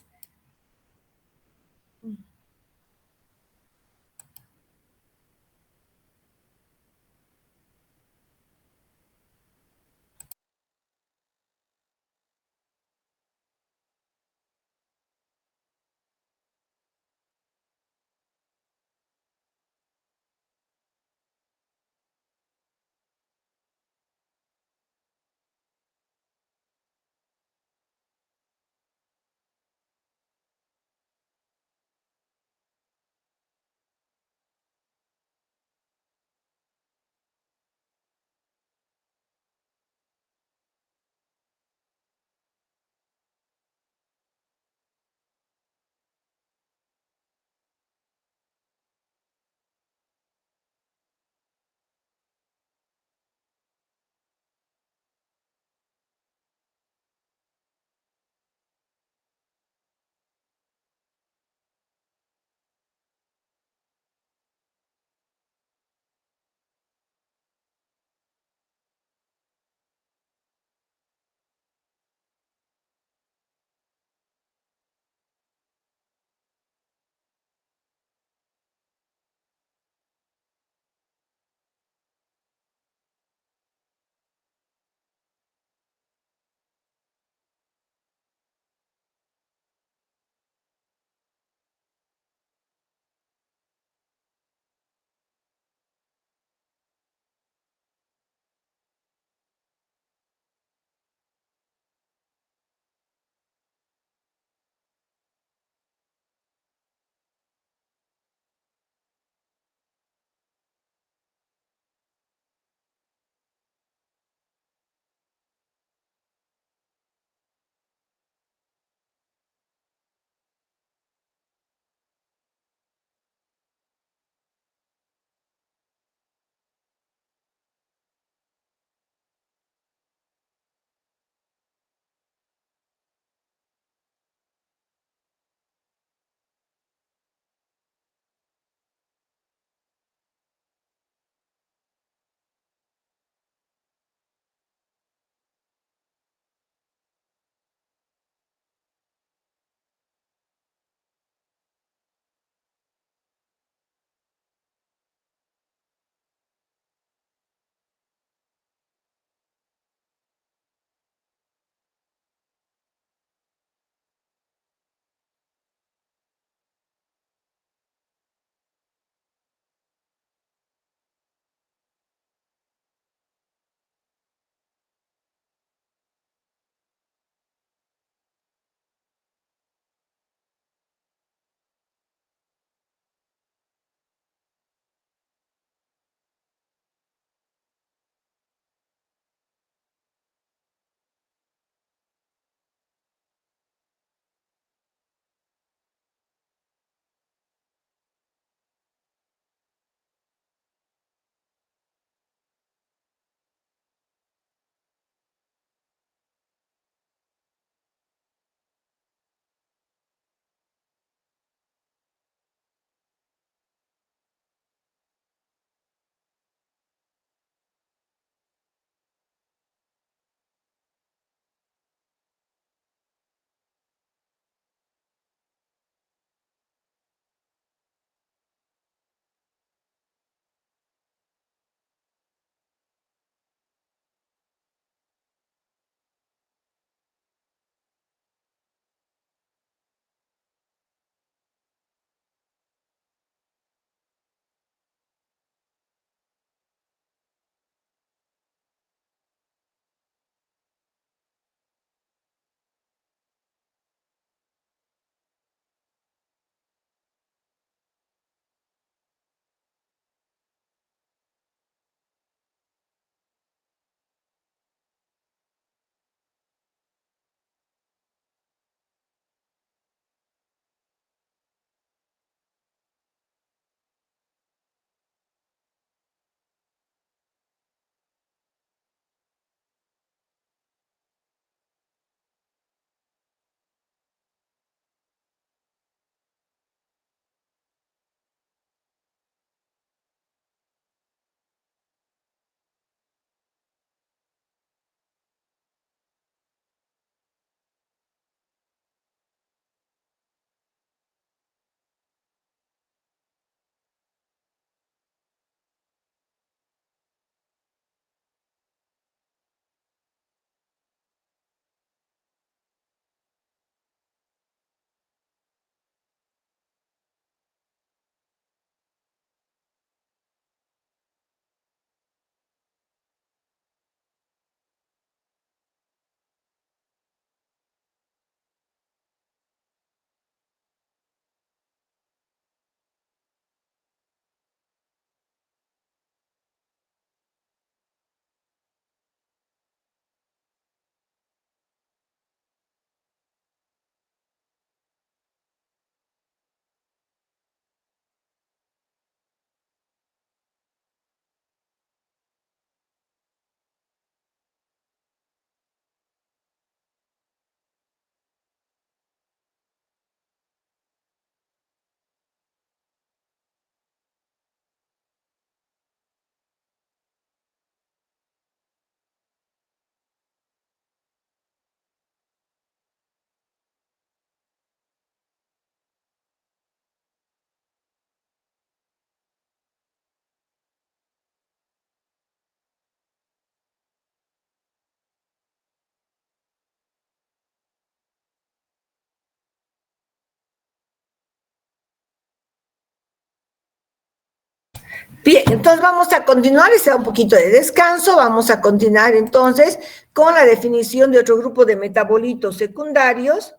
Bien, entonces vamos a continuar, y será un poquito de descanso, vamos a continuar entonces con la definición de otro grupo de metabolitos secundarios.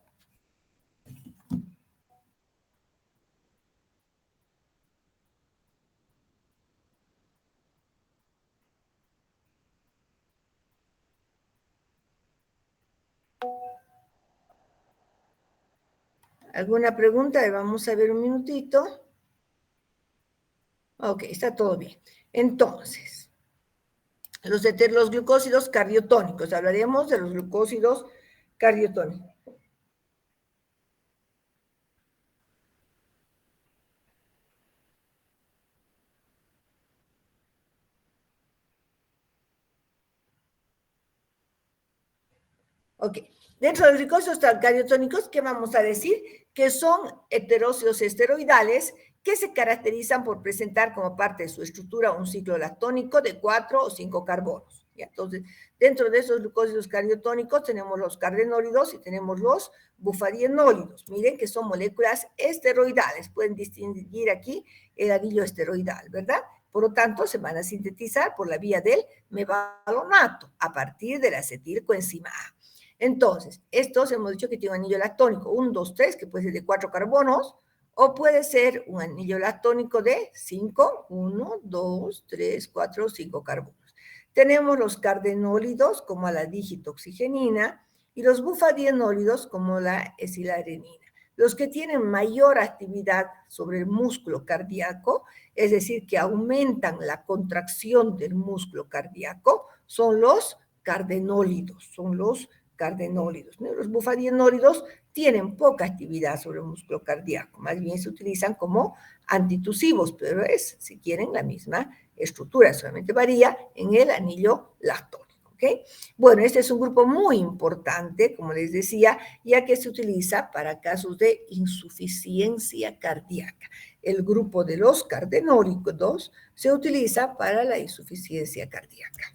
¿Alguna pregunta? Vamos a ver un minutito. Ok, está todo bien. Entonces, los glucósidos cardiotónicos. Hablaremos de los glucósidos cardiotónicos. Ok, dentro de los glucósidos cardiotónicos, ¿qué vamos a decir? Que son heterócidos esteroidales que se caracterizan por presentar como parte de su estructura un ciclo lactónico de 4 o 5 carbonos. ¿Ya? Entonces, dentro de esos glucósidos cardiotónicos tenemos los cardenólidos y tenemos los bufadienólidos. Miren que son moléculas esteroidales. Pueden distinguir aquí el anillo esteroidal, ¿verdad? Por lo tanto, se van a sintetizar por la vía del mevalonato a partir de la acetilcoenzima A. Entonces, estos hemos dicho que tiene un anillo lactónico 1, 2, 3, que puede ser de 4 carbonos, o puede ser un anillo lactónico de 5, 1, 2, 3, 4, 5 carbonos. Tenemos los cardenólidos como la digitoxigenina y los bufadienólidos como la esilarenina. Los que tienen mayor actividad sobre el músculo cardíaco, es decir, que aumentan la contracción del músculo cardíaco, son los cardenólidos, son los cardenólidos. Los bufadienólidos tienen poca actividad sobre el músculo cardíaco, más bien se utilizan como antitusivos, pero es, si quieren, la misma estructura, solamente varía en el anillo lactónico. ¿Okay? Bueno, este es un grupo muy importante, como les decía, ya que se utiliza para casos de insuficiencia cardíaca. El grupo de los cardenólidos se utiliza para la insuficiencia cardíaca.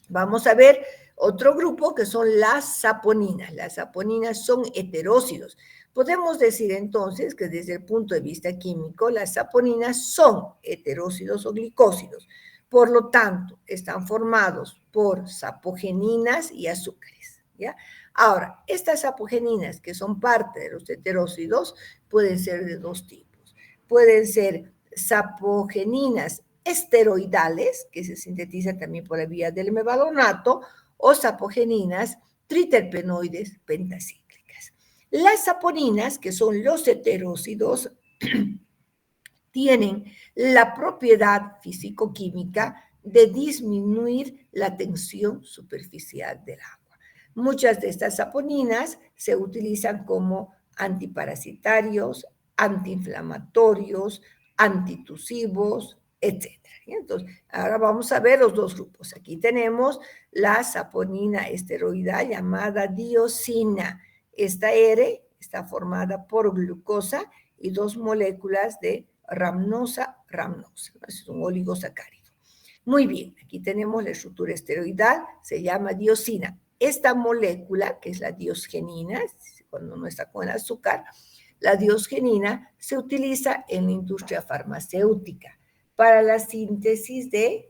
Vamos a ver otro grupo que son las saponinas. Las saponinas son heterócidos. Podemos decir entonces que desde el punto de vista químico, las saponinas son heterócidos o glicósidos. Por lo tanto, están formados por sapogeninas y azúcares. ¿Ya? Ahora, estas sapogeninas que son parte de los heterócidos pueden ser de dos tipos. Pueden ser sapogeninas esteroidales, que se sintetizan también por la vía del mevalonato, o sapogeninas triterpenoides pentacíclicas. Las saponinas, que son los heterócidos, tienen la propiedad físico-química de disminuir la tensión superficial del agua. Muchas de estas saponinas se utilizan como antiparasitarios, antiinflamatorios, antitusivos, etc. Entonces, ahora vamos a ver los dos grupos. Aquí tenemos la saponina esteroidal llamada diosina. Esta R está formada por glucosa y dos moléculas de ramnosa. Es un oligosacárido. Muy bien, aquí tenemos la estructura esteroidal, se llama diosina. Esta molécula, que es la diosgenina, cuando no está con azúcar, la diosgenina se utiliza en la industria farmacéutica para la síntesis de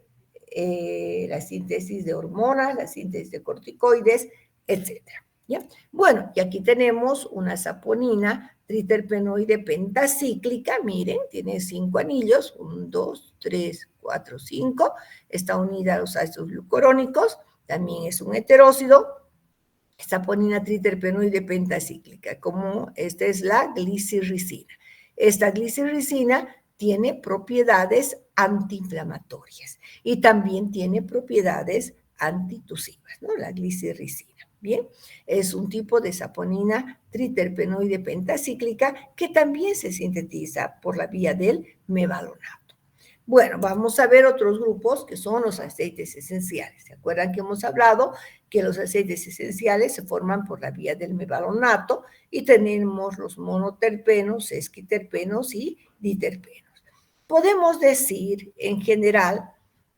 hormonas, la síntesis de corticoides, etc. ¿Ya? Bueno, y aquí tenemos una saponina triterpenoide pentacíclica, miren, tiene 5 anillos, 1, 2, 3, 4, 5, está unida a los ácidos glucurónicos, también es un heterócido, saponina triterpenoide pentacíclica, como esta es la glicirricina. Esta glicirricina tiene propiedades antiinflamatorias y también tiene propiedades antitusivas, ¿no? La glicirricina. Bien, es un tipo de saponina triterpenoide pentacíclica que también se sintetiza por la vía del mevalonato. Bueno, vamos a ver otros grupos que son los aceites esenciales. ¿Se acuerdan que hemos hablado que los aceites esenciales se forman por la vía del mevalonato y tenemos los monoterpenos, esquiterpenos y diterpenos? Podemos decir en general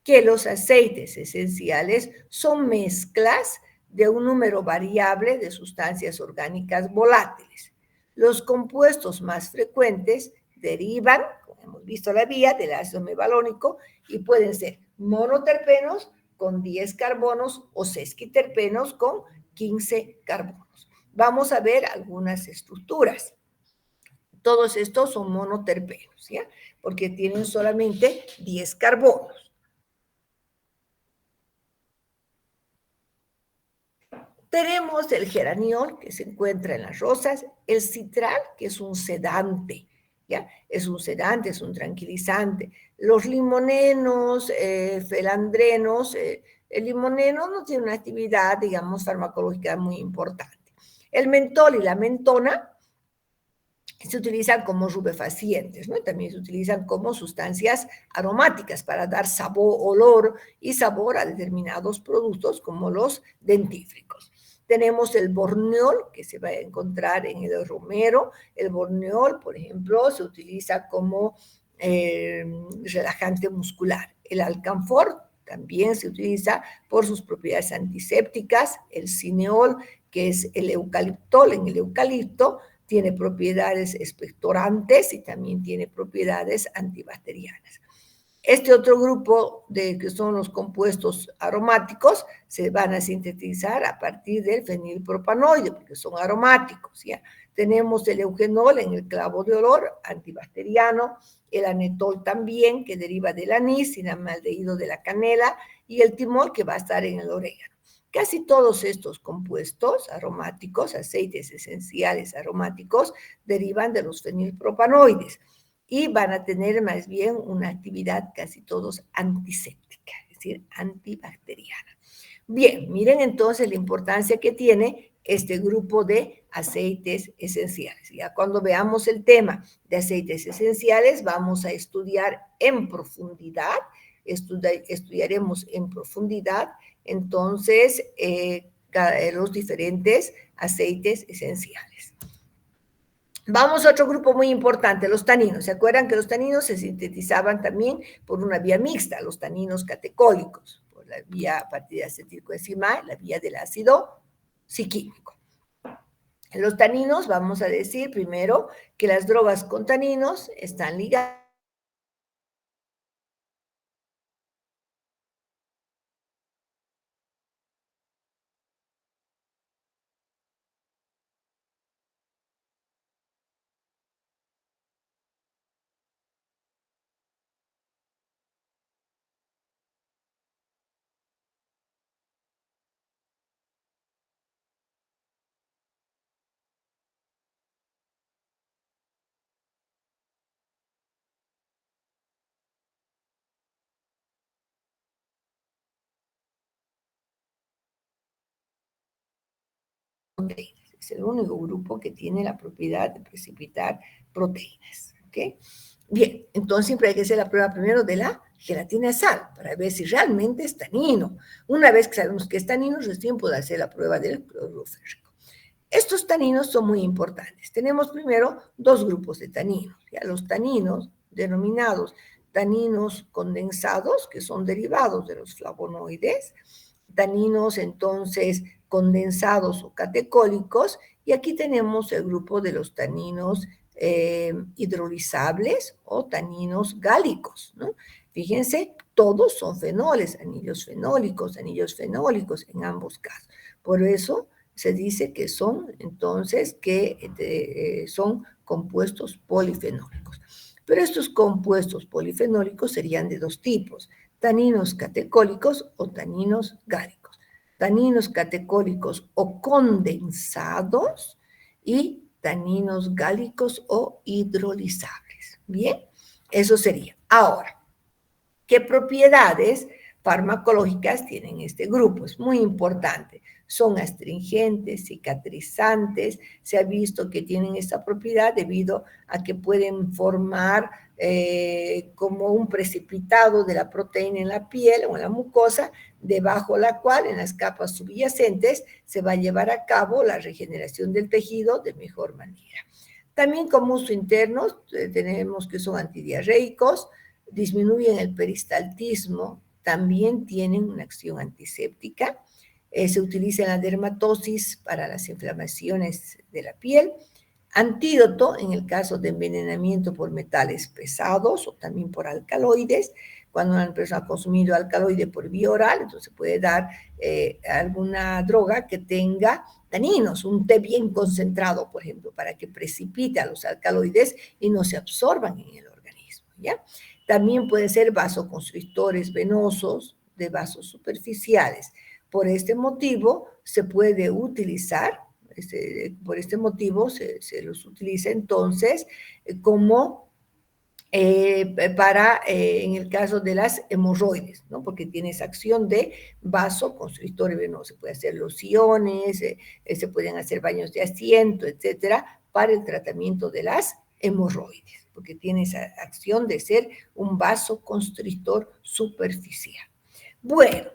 que los aceites esenciales son mezclas de un número variable de sustancias orgánicas volátiles. Los compuestos más frecuentes derivan, como hemos visto la vía, del ácido mevalónico y pueden ser monoterpenos con 10 carbonos o sesquiterpenos con 15 carbonos. Vamos a ver algunas estructuras. Todos estos son monoterpenos, ¿ya? Porque tienen solamente 10 carbonos. Tenemos el geraniol, que se encuentra en las rosas, el citral, que es un sedante, ¿ya? Es un sedante, es un tranquilizante. Los limonenos, felandrenos, el limoneno no tiene una actividad, digamos, farmacológica muy importante. El mentol y la mentona se utilizan como rubefacientes, ¿no? También se utilizan como sustancias aromáticas para dar sabor, olor y sabor a determinados productos como los dentífricos. Tenemos el borneol, que se va a encontrar en el romero. El borneol, por ejemplo, se utiliza como relajante muscular. El alcanfor también se utiliza por sus propiedades antisépticas. El cineol, que es el eucaliptol en el eucalipto, tiene propiedades expectorantes y también tiene propiedades antibacterianas. Este otro grupo que son los compuestos aromáticos se van a sintetizar a partir del fenilpropanoide, porque son aromáticos, ¿ya? Tenemos el eugenol en el clavo de olor, antibacteriano, el anetol también, que deriva del anís, cinamaldehído de la canela, y el timol, que va a estar en el orégano. Casi todos estos compuestos aromáticos, aceites esenciales aromáticos, derivan de los fenilpropanoides y van a tener más bien una actividad casi todos antiséptica, es decir, antibacteriana. Bien, miren entonces la importancia que tiene este grupo de aceites esenciales. Ya cuando veamos el tema de aceites esenciales, vamos a estudiar en profundidad, estudiaremos en profundidad entonces los diferentes aceites esenciales. Vamos a otro grupo muy importante, los taninos. ¿Se acuerdan que los taninos se sintetizaban también por una vía mixta, los taninos catecólicos, por la vía a partir de acetilcoenzima, la vía del ácido ciquímico? En los taninos vamos a decir primero que las drogas con taninos están ligadas proteínas. Es el único grupo que tiene la propiedad de precipitar proteínas. ¿Okay? Bien, entonces siempre hay que hacer la prueba primero de la gelatina sal para ver si realmente es tanino. Una vez que sabemos que es tanino, recién puede hacer la prueba del cloruro férrico. Estos taninos son muy importantes. Tenemos primero dos grupos de taninos. ¿Ya? Los taninos denominados taninos condensados, que son derivados de los flavonoides, taninos entonces condensados o catecólicos, y aquí tenemos el grupo de los taninos hidrolizables o taninos gálicos, ¿no? Fíjense, todos son fenoles, anillos fenólicos en ambos casos. Por eso se dice que son, entonces, que son compuestos polifenólicos. Pero estos compuestos polifenólicos serían de dos tipos, taninos catecólicos o taninos gálicos. Taninos catecólicos o condensados y taninos gálicos o hidrolizables. Bien, eso sería. Ahora, ¿qué propiedades farmacológicas tienen este grupo? Es muy importante. Son astringentes, cicatrizantes. Se ha visto que tienen esta propiedad debido a que pueden formar como un precipitado de la proteína en la piel o en la mucosa, debajo la cual, en las capas subyacentes, se va a llevar a cabo la regeneración del tejido de mejor manera. También como uso interno tenemos que son antidiarreicos, disminuyen el peristaltismo, también tienen una acción antiséptica, se utiliza en la dermatosis para las inflamaciones de la piel, Antídoto en el caso de envenenamiento por metales pesados o también por alcaloides. Cuando una persona ha consumido alcaloide por vía oral, entonces puede dar alguna droga que tenga taninos, un té bien concentrado, por ejemplo, para que precipite a los alcaloides y no se absorban en el organismo, ¿ya? También pueden ser vasoconstrictores venosos de vasos superficiales. Por este motivo se puede utilizar, por este motivo se los utiliza entonces como en el caso de las hemorroides, ¿no? Porque tiene esa acción de vasoconstrictor venoso. Se puede hacer lociones, se pueden hacer baños de asiento, etcétera, para el tratamiento de las hemorroides, porque tiene esa acción de ser un vasoconstrictor superficial. Bueno,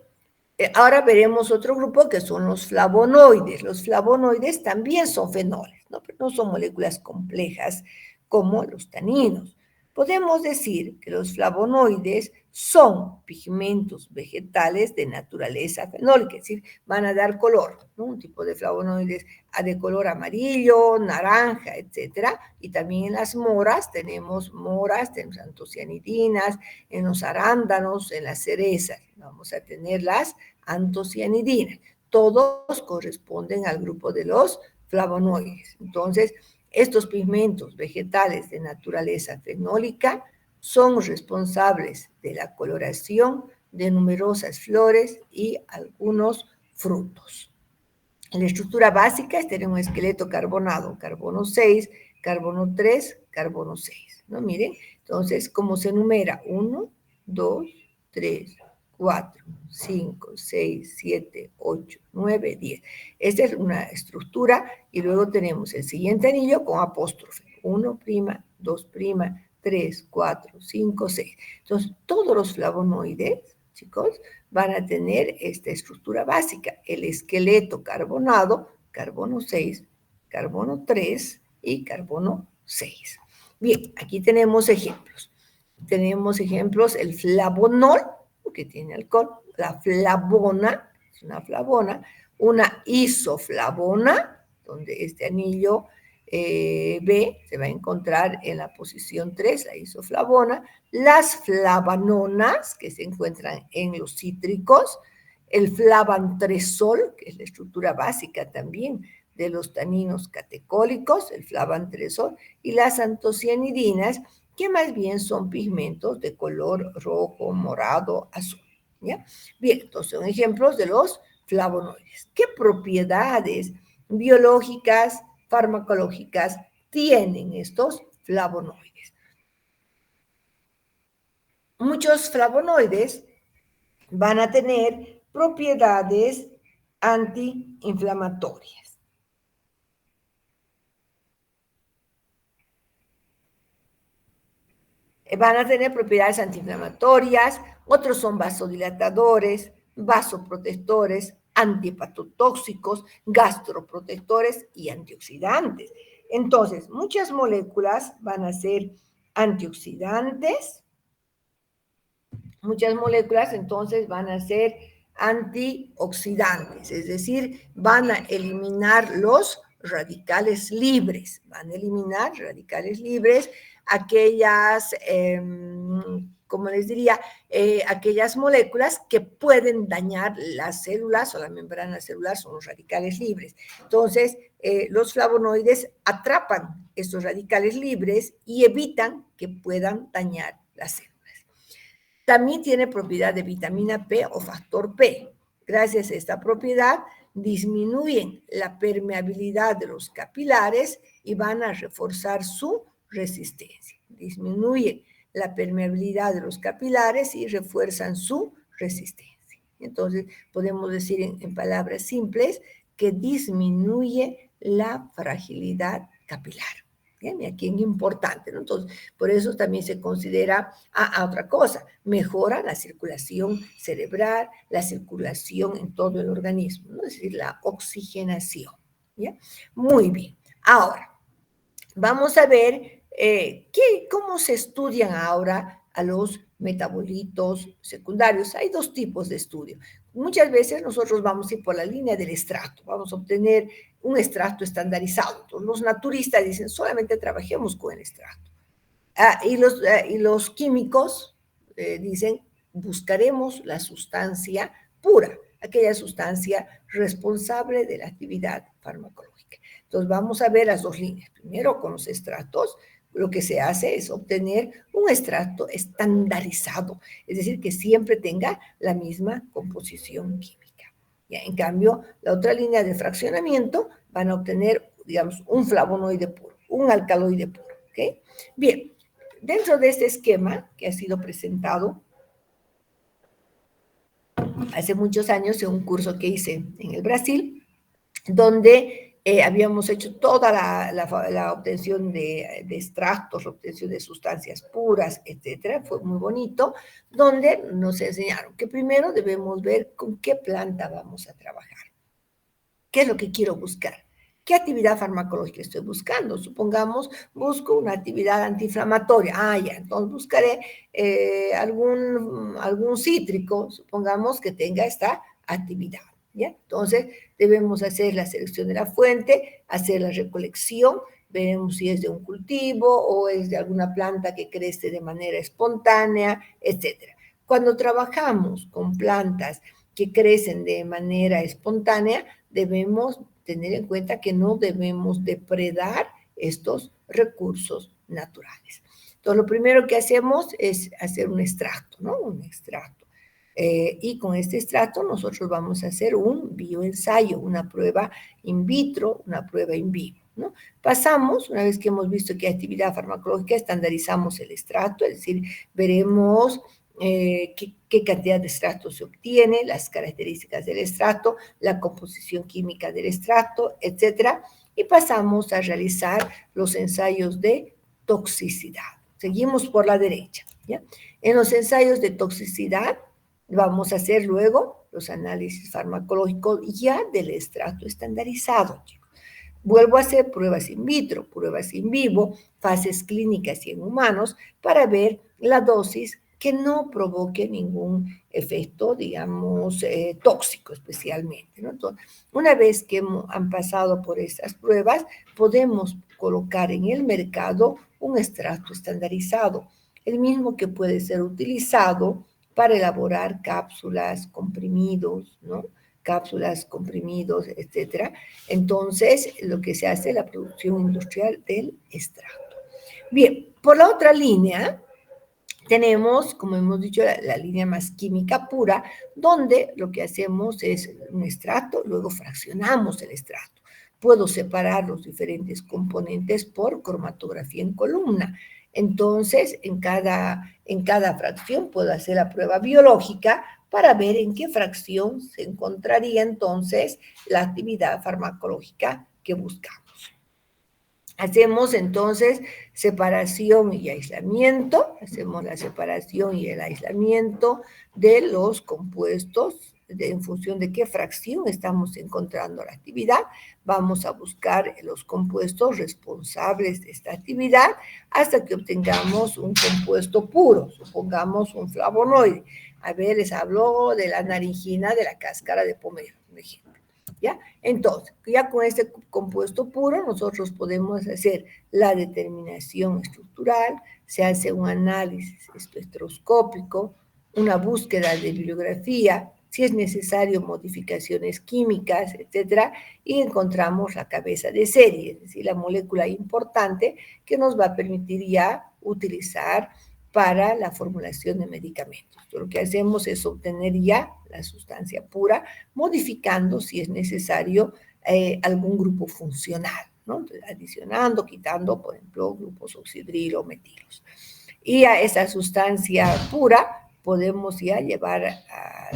ahora veremos otro grupo que son los flavonoides. Los flavonoides también son fenoles, ¿no? Pero no son moléculas complejas como los taninos. Podemos decir que los flavonoides son pigmentos vegetales de naturaleza fenólica, es decir, van a dar color, ¿no? Un tipo de flavonoides de color amarillo, naranja, etcétera. Y también en las moras tenemos antocianidinas, en los arándanos, en las cerezas. Vamos a tener las antocianidinas. Todos corresponden al grupo de los flavonoides. Entonces, estos pigmentos vegetales de naturaleza fenólica son responsables de la coloración de numerosas flores y algunos frutos. En la estructura básica es tener un esqueleto carbonado, carbono 6, carbono 3, carbono 6, ¿no? Miren, entonces, ¿cómo se enumera? 1, 2, 3, 4, 5, 6, 7, 8, 9, 10. Esta es una estructura y luego tenemos el siguiente anillo con apóstrofe. 1', 2', 3, 4, 5, 6. Entonces, todos los flavonoides, chicos, van a tener esta estructura básica, el esqueleto carbonado, carbono 6, carbono 3 y carbono 6. Bien, aquí tenemos ejemplos. Tenemos ejemplos, el flavonol, que tiene alcohol, la flavona, es una flavona, una isoflavona, donde este anillo B se va a encontrar en la posición 3, la isoflavona, las flavanonas, que se encuentran en los cítricos, el flavantresol, que es la estructura básica también de los taninos catecólicos, el flavantresol, y las antocianidinas, que más bien son pigmentos de color rojo, morado, azul. ¿Ya? Bien, entonces son ejemplos de los flavonoides. ¿Qué propiedades biológicas, farmacológicas tienen estos flavonoides? Muchos flavonoides van a tener propiedades antiinflamatorias. Van a tener propiedades antiinflamatorias, otros son vasodilatadores, vasoprotectores, antihepatotóxicos, gastroprotectores y antioxidantes. Entonces, muchas moléculas van a ser antioxidantes, muchas moléculas entonces van a ser antioxidantes, es decir, van a eliminar los radicales libres, van a eliminar radicales libres, aquellas, como les diría, aquellas moléculas que pueden dañar las células o la membrana celular, son los radicales libres. Entonces, los flavonoides atrapan estos radicales libres y evitan que puedan dañar las células. También tiene propiedad de vitamina P o factor P. Gracias a esta propiedad, disminuyen la permeabilidad de los capilares y van a reforzar su resistencia. Disminuyen la permeabilidad de los capilares y refuerzan su resistencia. Entonces, podemos decir en palabras simples que disminuye la fragilidad capilar. Bien, y aquí es importante, ¿no? Entonces, por eso también se considera otra cosa, mejora la circulación cerebral, la circulación en todo el organismo, ¿no? Es decir, la oxigenación, ¿ya? Muy bien. Ahora, vamos a ver cómo se estudian ahora a los metabolitos secundarios. Hay dos tipos de estudio. muchas veces nosotros vamos a ir por la línea del estrato, vamos a obtener un estrato estandarizado. Entonces, los naturistas dicen, solamente trabajemos con el estrato. Y los químicos dicen, buscaremos la sustancia pura, aquella sustancia responsable de la actividad farmacológica. Entonces, vamos a ver las dos líneas. Primero, con los estratos, lo que se hace es obtener un estrato estandarizado, es decir, que siempre tenga la misma composición química. Ya, en cambio, la otra línea de fraccionamiento van a obtener, digamos, un flavonoide puro, un alcaloide puro. ¿Okay? Bien, dentro de este esquema que ha sido presentado hace muchos años en un curso que hice en el Brasil, donde habíamos hecho toda la obtención de extractos, la obtención de sustancias puras, etcétera, fue muy bonito, donde nos enseñaron que primero debemos ver con qué planta vamos a trabajar, qué es lo que quiero buscar. ¿Qué actividad farmacológica estoy buscando? Supongamos, busco una actividad antiinflamatoria. Ya, entonces buscaré algún cítrico, supongamos que tenga esta actividad. ¿Ya? Entonces, debemos hacer la selección de la fuente, hacer la recolección, veremos si es de un cultivo o es de alguna planta que crece de manera espontánea, etc. Cuando trabajamos con plantas que crecen de manera espontánea, debemos tener en cuenta que no debemos depredar estos recursos naturales. Entonces, lo primero que hacemos es hacer un extracto, ¿no? Un extracto. Y con este extracto nosotros vamos a hacer un bioensayo, una prueba in vitro, una prueba in vivo, ¿no? Pasamos, una vez que hemos visto que hay actividad farmacológica, estandarizamos el extracto, es decir, veremos qué cantidad de extracto se obtiene, las características del extracto, la composición química del extracto, etcétera, y pasamos a realizar los ensayos de toxicidad. Seguimos por la derecha, ¿ya? En los ensayos de toxicidad vamos a hacer luego los análisis farmacológicos ya del extracto estandarizado, chicos. Vuelvo a hacer pruebas in vitro, pruebas in vivo, fases clínicas y en humanos para ver la dosis que no provoque ningún efecto, digamos, tóxico especialmente, ¿no? Entonces, una vez que han pasado por estas pruebas, podemos colocar en el mercado un extracto estandarizado, el mismo que puede ser utilizado para elaborar cápsulas, comprimidos, ¿no? Cápsulas, comprimidos, etcétera. Entonces, lo que se hace es la producción industrial del extracto. Bien, por la otra línea, tenemos, como hemos dicho, la línea más química pura, donde lo que hacemos es un extracto, luego fraccionamos el extracto. Puedo separar los diferentes componentes por cromatografía en columna. Entonces, en cada fracción puedo hacer la prueba biológica para ver en qué fracción se encontraría entonces la actividad farmacológica que buscamos. Hacemos entonces separación y aislamiento, hacemos la separación y el aislamiento de los compuestos en función de qué fracción estamos encontrando la actividad. Vamos a buscar los compuestos responsables de esta actividad hasta que obtengamos un compuesto puro, supongamos un flavonoide. A ver, les hablo de la naringina de la cáscara de pomelo, por ejemplo. ¿Ya? Entonces, ya con este compuesto puro, nosotros podemos hacer la determinación estructural, se hace un análisis espectroscópico, una búsqueda de bibliografía, si es necesario modificaciones químicas, etcétera, y encontramos la cabeza de serie, es decir, la molécula importante que nos va a permitir ya utilizar para la formulación de medicamentos. Entonces, lo que hacemos es obtener ya la sustancia pura, modificando, si es necesario, algún grupo funcional, ¿no? Entonces, adicionando, quitando, por ejemplo, grupos oxidrilo o metilos. Y a esa sustancia pura podemos ya llevar a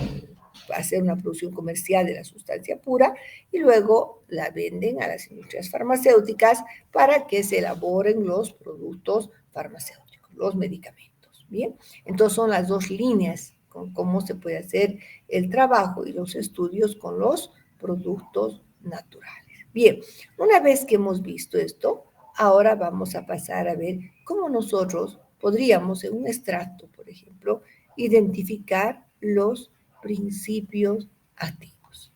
hacer una producción comercial de la sustancia pura y luego la venden a las industrias farmacéuticas para que se elaboren los productos farmacéuticos, los medicamentos. Bien, entonces son las dos líneas con cómo se puede hacer el trabajo y los estudios con los productos naturales. Bien, una vez que hemos visto esto, ahora vamos a pasar a ver cómo nosotros podríamos en un extracto, por ejemplo, identificar los principios activos.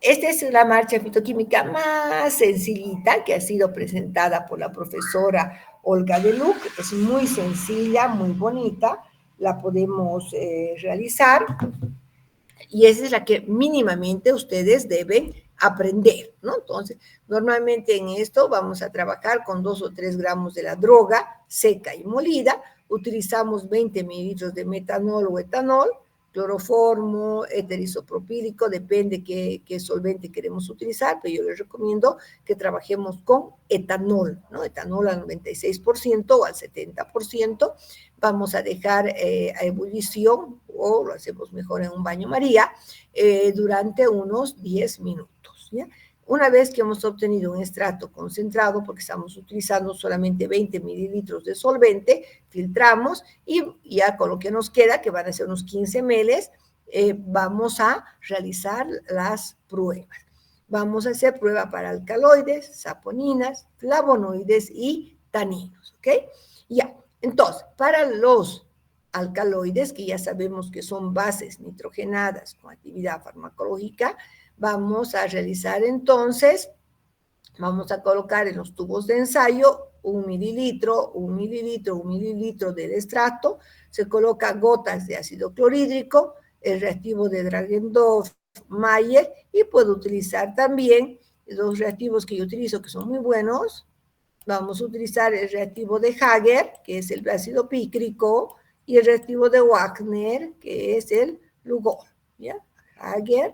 Esta es la marcha fitoquímica más sencillita que ha sido presentada por la profesora Olga de Luc. Es muy sencilla, muy bonita, la podemos realizar y esa es la que mínimamente ustedes deben aprender, ¿no? Entonces, normalmente en esto vamos a trabajar con 2 o 3 gramos de la droga seca y molida, utilizamos 20 mililitros de metanol o etanol, cloroformo, éter isopropílico, depende qué solvente queremos utilizar, pero yo les recomiendo que trabajemos con etanol, ¿no? Etanol al 96% o al 70%, vamos a dejar a ebullición, o lo hacemos mejor en un baño María, durante unos 10 minutos, ¿ya? Una vez que hemos obtenido un extracto concentrado, porque estamos utilizando solamente 20 mililitros de solvente, filtramos y ya con lo que nos queda, que van a ser unos 15 ml, vamos a realizar las pruebas. Vamos a hacer prueba para alcaloides, saponinas, flavonoides y taninos, ¿ok? Ya, entonces, para los alcaloides, que ya sabemos que son bases nitrogenadas con actividad farmacológica, vamos a realizar entonces, vamos a colocar en los tubos de ensayo 1 mililitro, 1 mililitro, 1 mililitro del extracto, se coloca gotas de ácido clorhídrico, el reactivo de Dragendorf, Mayer, y puedo utilizar también los reactivos que yo utilizo, que son muy buenos. Vamos a utilizar el reactivo de Hager, que es el ácido pícrico, y el reactivo de Wagner, que es el Lugol, ¿ya? Hager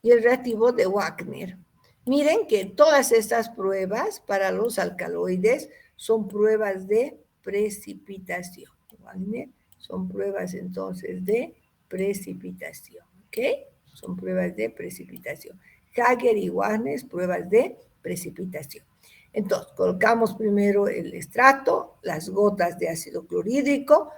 y el reactivo de Wagner. Miren que todas estas pruebas para los alcaloides son pruebas de precipitación. Wagner son pruebas entonces de precipitación, ¿ok? Son pruebas de precipitación. Hager y Wagner, pruebas de precipitación. Entonces, colocamos primero el extracto, las gotas de ácido clorhídrico,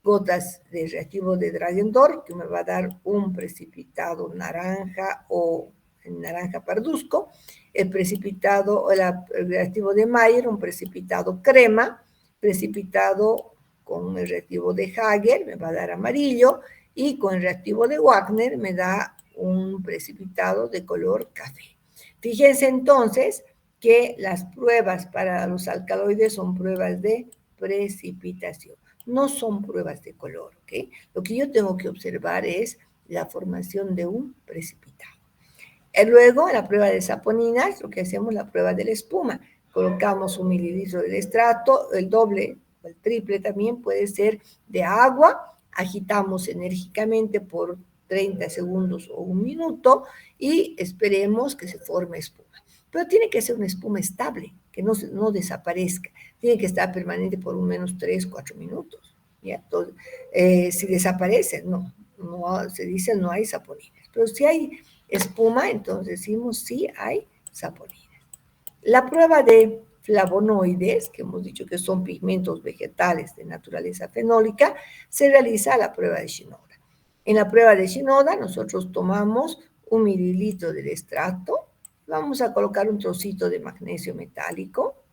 gotas de reactivo de Dragendorf, que me va a dar un precipitado naranja o naranja parduzco, el precipitado, el reactivo de Mayer, un precipitado crema, precipitado con el reactivo de Hager, me va a dar amarillo, y con el reactivo de Wagner me da un precipitado de color café. Fíjense entonces que las pruebas para los alcaloides son pruebas de precipitación, no son pruebas de color, ¿ok? Lo que yo tengo que observar es la formación de un precipitado. Luego, en la prueba de saponinas, lo que hacemos es la prueba de la espuma. Colocamos 1 mililitro del extracto, el doble o el triple también puede ser de agua, agitamos enérgicamente por 30 segundos o 1 minuto y esperemos que se forme espuma. Pero tiene que ser una espuma estable, que no desaparezca. Tiene que estar permanente por un menos 3, 4 minutos. ¿Ya? Entonces, si desaparece, no, se dice no hay saponinas. Pero si hay espuma, entonces decimos sí hay saponinas. La prueba de flavonoides, que hemos dicho que son pigmentos vegetales de naturaleza fenólica, se realiza la prueba de Shinoda. En la prueba de Shinoda nosotros tomamos 1 mililitro del extracto, vamos a colocar un trocito de magnesio metálico,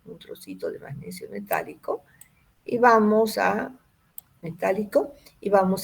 y vamos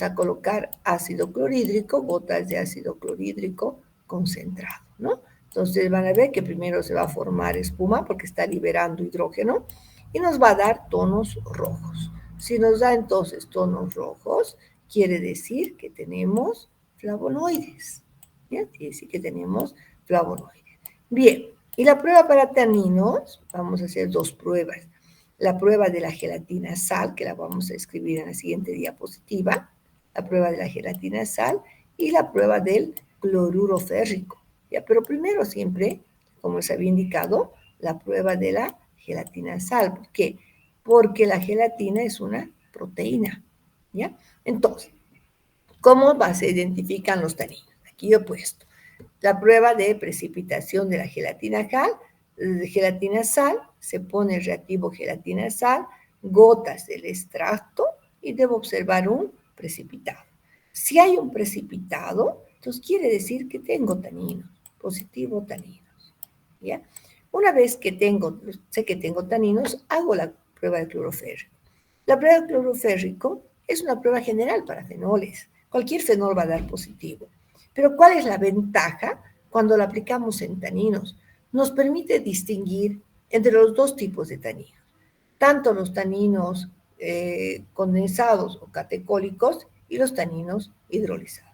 a colocar ácido clorhídrico, gotas de ácido clorhídrico concentrado, ¿no? Entonces van a ver que primero se va a formar espuma porque está liberando hidrógeno y nos va a dar tonos rojos. Si nos da entonces tonos rojos, quiere decir que tenemos flavonoides. ¿Ya? Quiere decir que tenemos flavonoides. Bien, y la prueba para taninos, vamos a hacer 2 pruebas. La prueba de la gelatina sal, que la vamos a escribir en la siguiente diapositiva, la prueba de la gelatina sal y la prueba del cloruro férrico. ¿Ya? Pero primero siempre, como les había indicado, la prueba de la gelatina sal. ¿Por qué? Porque la gelatina es una proteína. ¿Ya? Entonces, ¿cómo se identifican los taninos? Aquí yo he puesto la prueba de precipitación de la gelatina sal, se pone el reactivo gelatina sal, gotas del extracto y debo observar un precipitado. Si hay un precipitado, entonces quiere decir que tengo taninos, positivo taninos. ¿Ya? Una vez que sé que tengo taninos, hago la prueba de cloroférrico. La prueba de cloroférrico Es una prueba general para fenoles. Cualquier fenol va a dar positivo. Pero ¿cuál es la ventaja cuando la aplicamos en taninos? Nos permite distinguir entre los dos tipos de taninos, tanto los taninos condensados o catecólicos y los taninos hidrolizados.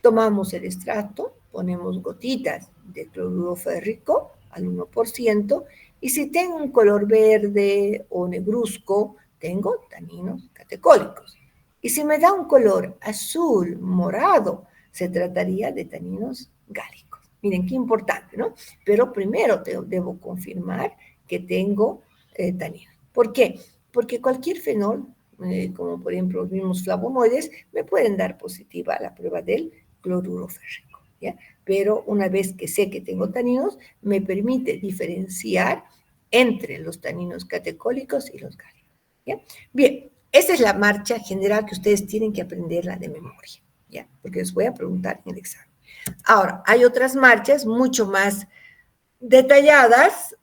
Tomamos el extracto, ponemos gotitas de cloruro férrico al 1%, y si tengo un color verde o negruzco, tengo taninos catecólicos. Y si me da un color azul, morado, se trataría de taninos gálicos. Miren, qué importante, ¿no? Pero primero debo confirmar que tengo taninos. ¿Por qué? Porque cualquier fenol, como por ejemplo los mismos flavonoides, me pueden dar positiva la prueba del cloruro férrico, ¿ya? Pero una vez que sé que tengo taninos, me permite diferenciar entre los taninos catecólicos y los gálicos, ¿ya? Bien, esa es la marcha general que ustedes tienen que aprenderla de memoria, ¿ya? Porque les voy a preguntar en el examen. Ahora, hay otras marchas mucho más detalladas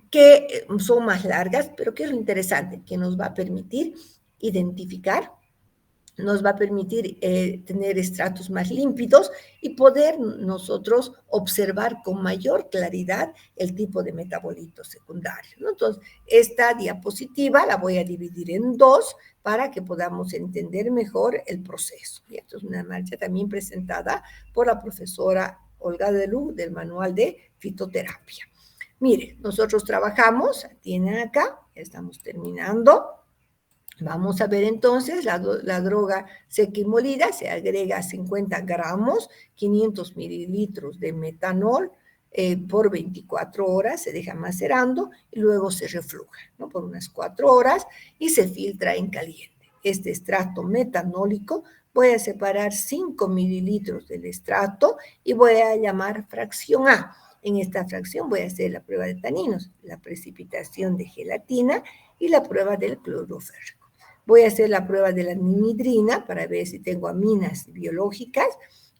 que son más largas, pero que es lo interesante, que nos va a permitir identificar, nos va a permitir tener estratos más límpidos y poder nosotros observar con mayor claridad el tipo de metabolitos secundarios, ¿no? Entonces, esta diapositiva la voy a dividir en dos para que podamos entender mejor el proceso. Y esto es una marcha también presentada por la profesora Olga Delú del Manual de Fitoterapia. Mire, nosotros trabajamos, tienen acá, ya estamos terminando. Vamos a ver entonces la droga seca y molida, se agrega 50 gramos, 500 mililitros de metanol por 24 horas, se deja macerando y luego se refluja, ¿no? Por unas 4 horas y se filtra en caliente. Este extracto metanólico, voy a separar 5 mililitros del extracto y voy a llamar fracción A. En esta fracción voy a hacer la prueba de taninos, la precipitación de gelatina y la prueba del cloruro férrico. Voy a hacer la prueba de la nimidrina para ver si tengo aminas biológicas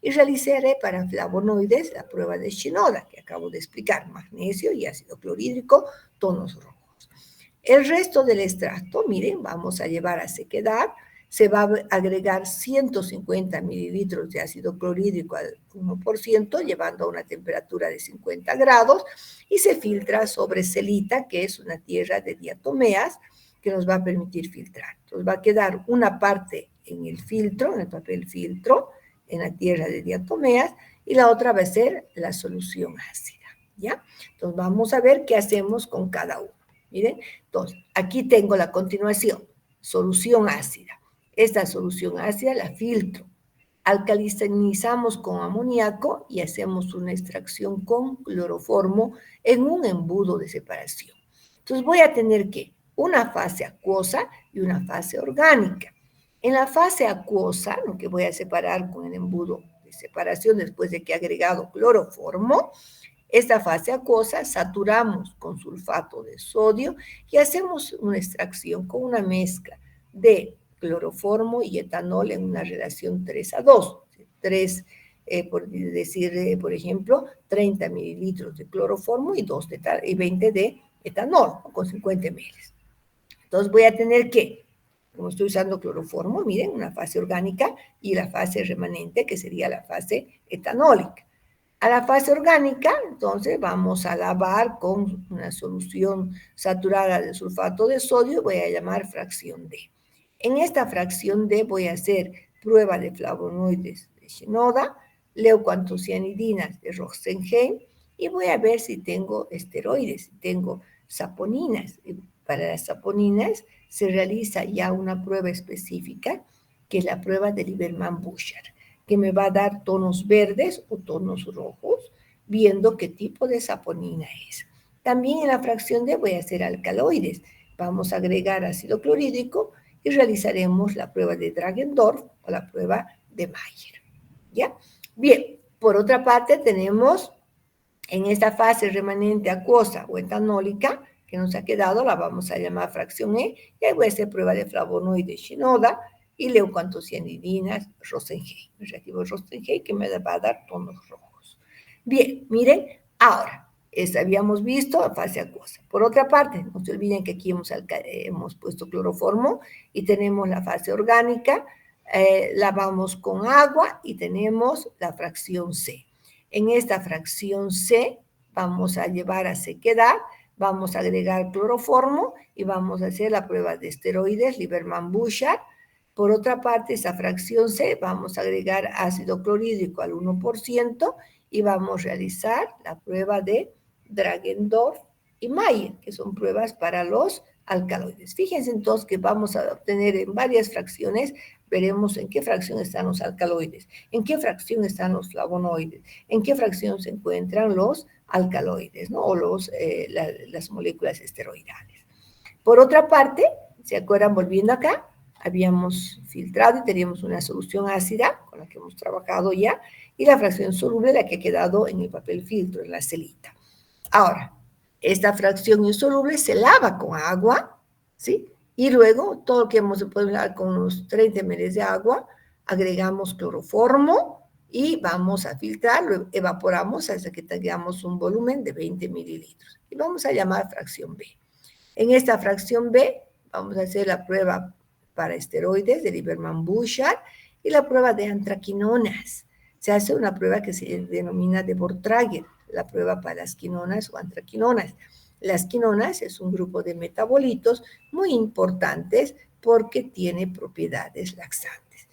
y realizaré para flavonoides la prueba de Shinoda, que acabo de explicar, magnesio y ácido clorhídrico, tonos rojos. El resto del extracto, miren, vamos a llevar a sequedad, se va a agregar 150 mililitros de ácido clorhídrico al 1%, llevando a una temperatura de 50 grados, y se filtra sobre celita, que es una tierra de diatomeas, que nos va a permitir filtrar. Entonces va a quedar una parte en el filtro, en el papel filtro, en la tierra de diatomeas, y la otra va a ser la solución ácida, ¿ya? Entonces vamos a ver qué hacemos con cada uno. Miren, entonces aquí tengo la continuación, solución ácida. Esta solución ácida la filtro, alcalinizamos con amoníaco y hacemos una extracción con cloroformo en un embudo de separación. Entonces voy a tener que una fase acuosa y una fase orgánica. En la fase acuosa, lo que voy a separar con el embudo de separación después de que he agregado cloroformo, esta fase acuosa saturamos con sulfato de sodio y hacemos una extracción con una mezcla de cloroformo y etanol en una relación 3:2. 3, por decir, por ejemplo, 30 mililitros de cloroformo y 20 de etanol, con 50 ml. Entonces voy a tener que, como estoy usando cloroformo, miren, una fase orgánica y la fase remanente, que sería la fase etanólica. A la fase orgánica, entonces, vamos a lavar con una solución saturada de sulfato de sodio, voy a llamar fracción D. En esta fracción D voy a hacer prueba de flavonoides de Shinoda, leucoantocianidinas de Rosenheim, y voy a ver si tengo esteroides, si tengo saponinas. Para las saponinas se realiza ya una prueba específica, que es la prueba de Lieberman-Bouchard, que me va a dar tonos verdes o tonos rojos, viendo qué tipo de saponina es. También en la fracción D voy a hacer alcaloides. Vamos a agregar ácido clorhídrico y realizaremos la prueba de Dragendorf o la prueba de Mayer. ¿Ya? Bien, por otra parte tenemos en esta fase remanente acuosa o etanólica que nos ha quedado, la vamos a llamar fracción E, y ahí voy a hacer prueba de flavonoides Shinoda y leucoantocianidinas Rosenheim, el reactivo Rosenheim, que me va a dar tonos rojos. Bien, miren, ahora, habíamos visto fase acuosa. Por otra parte, no se olviden que aquí hemos puesto cloroformo y tenemos la fase orgánica, la vamos con agua y tenemos la fracción C. En esta fracción C vamos a llevar a sequedad, vamos a agregar cloroformo y vamos a hacer la prueba de esteroides, Lieberman-Bouchard. Por otra parte, esa fracción C vamos a agregar ácido clorhídrico al 1% y vamos a realizar la prueba de Dragendorf y Mayer, que son pruebas para los alcaloides. Fíjense entonces que vamos a obtener en varias fracciones, veremos en qué fracción están los alcaloides, en qué fracción están los flavonoides, en qué fracción se encuentran los alcaloides, ¿no? O las moléculas esteroidales. Por otra parte, ¿se acuerdan? Volviendo acá, habíamos filtrado y teníamos una solución ácida con la que hemos trabajado ya, y la fracción soluble, la que ha quedado en el papel filtro, en la celita. Ahora, esta fracción insoluble se lava con agua, ¿sí? Y luego, todo lo que hemos podido lavar con unos 30 ml de agua, agregamos cloroformo y vamos a filtrar, lo evaporamos hasta que tengamos un volumen de 20 mililitros. Y vamos a llamar fracción B. En esta fracción B, vamos a hacer la prueba para esteroides de Lieberman-Bouchard y la prueba de antraquinonas. Se hace una prueba que se denomina de Bortrager, la prueba para las quinonas o antraquinonas. Las quinonas es un grupo de metabolitos muy importantes porque tiene propiedades laxantes.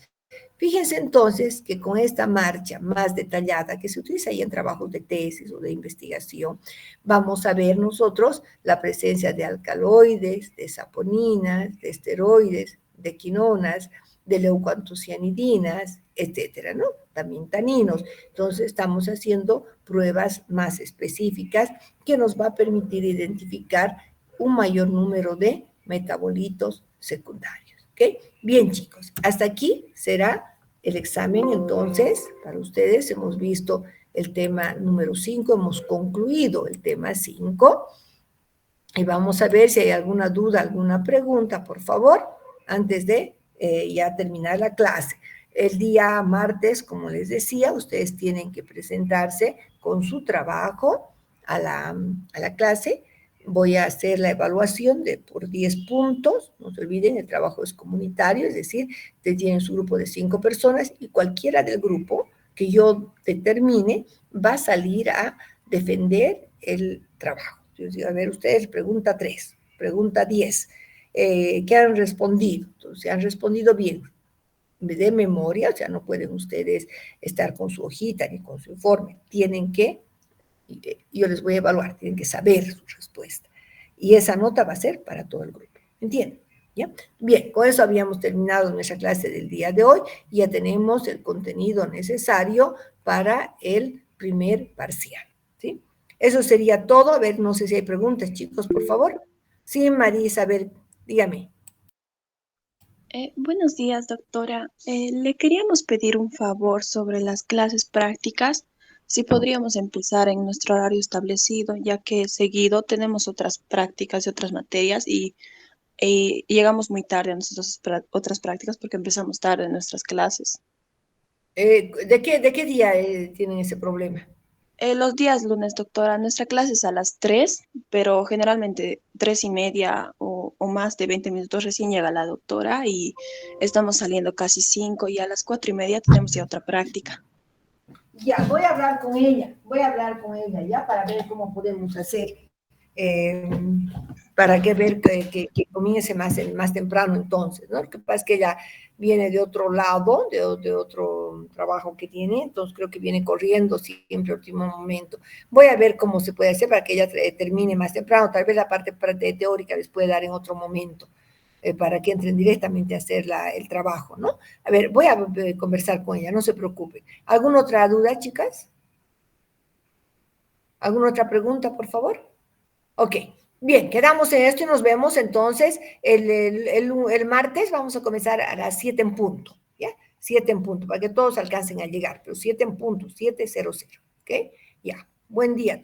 Fíjense entonces que con esta marcha más detallada que se utiliza ahí en trabajos de tesis o de investigación, vamos a ver nosotros la presencia de alcaloides, de saponinas, de esteroides, de quinonas, de leucoantocianidinas, etcétera, ¿no? También taninos. Entonces, estamos haciendo pruebas más específicas que nos va a permitir identificar un mayor número de metabolitos secundarios, ¿ok? Bien, chicos, hasta aquí será el examen, entonces, para ustedes. Hemos visto el tema número 5, hemos concluido el tema 5, y vamos a ver si hay alguna duda, alguna pregunta, por favor, antes de ya terminar la clase. El día martes, como les decía, ustedes tienen que presentarse con su trabajo a la clase. Voy a hacer la evaluación por 10 puntos. No se olviden, el trabajo es comunitario, es decir, ustedes tienen su grupo de 5 personas y cualquiera del grupo que yo determine va a salir a defender el trabajo. Entonces, a ver, ustedes, pregunta 3, pregunta 10. ¿Qué han respondido? Entonces, han respondido bien, de memoria, o sea, no pueden ustedes estar con su hojita ni con su informe, tienen que, yo les voy a evaluar, tienen que saber su respuesta, y esa nota va a ser para todo el grupo, ¿entienden? ¿Ya? Bien, con eso habíamos terminado nuestra clase del día de hoy, y ya tenemos el contenido necesario para el primer parcial, ¿sí? Eso sería todo. A ver, no sé si hay preguntas, chicos, por favor. Sí, Marisa, a ver, dígame. Buenos días, doctora. Le queríamos pedir un favor sobre las clases prácticas, si podríamos empezar en nuestro horario establecido, ya que seguido tenemos otras prácticas y otras materias y llegamos muy tarde a nuestras otras prácticas porque empezamos tarde en nuestras clases. ¿De qué día tienen ese problema? Los días lunes, doctora, nuestra clase es a las 3, pero generalmente 3:30 o más de 20 minutos recién llega la doctora y estamos saliendo casi 5 y a las 4:30 tenemos ya otra práctica. Ya, voy a hablar con ella, ya, para ver cómo podemos hacer, para que ver que comience más temprano entonces, ¿no? Lo que pasa es que ella viene de otro lado, de otro trabajo que tiene, entonces creo que viene corriendo siempre último momento. Voy a ver cómo se puede hacer para que ella termine más temprano, tal vez la parte teórica les puede dar en otro momento. Para que entren directamente a hacer el trabajo, ¿no? A ver, voy a conversar con ella, no se preocupen. ¿Alguna otra duda, chicas? ¿Alguna otra pregunta, por favor? Ok, bien, quedamos en esto y nos vemos entonces el martes. Vamos a comenzar a las 7 en punto, ¿ya? 7 en punto, para que todos alcancen a llegar, pero 7 en punto, 7:00, ¿ok? Ya, buen día.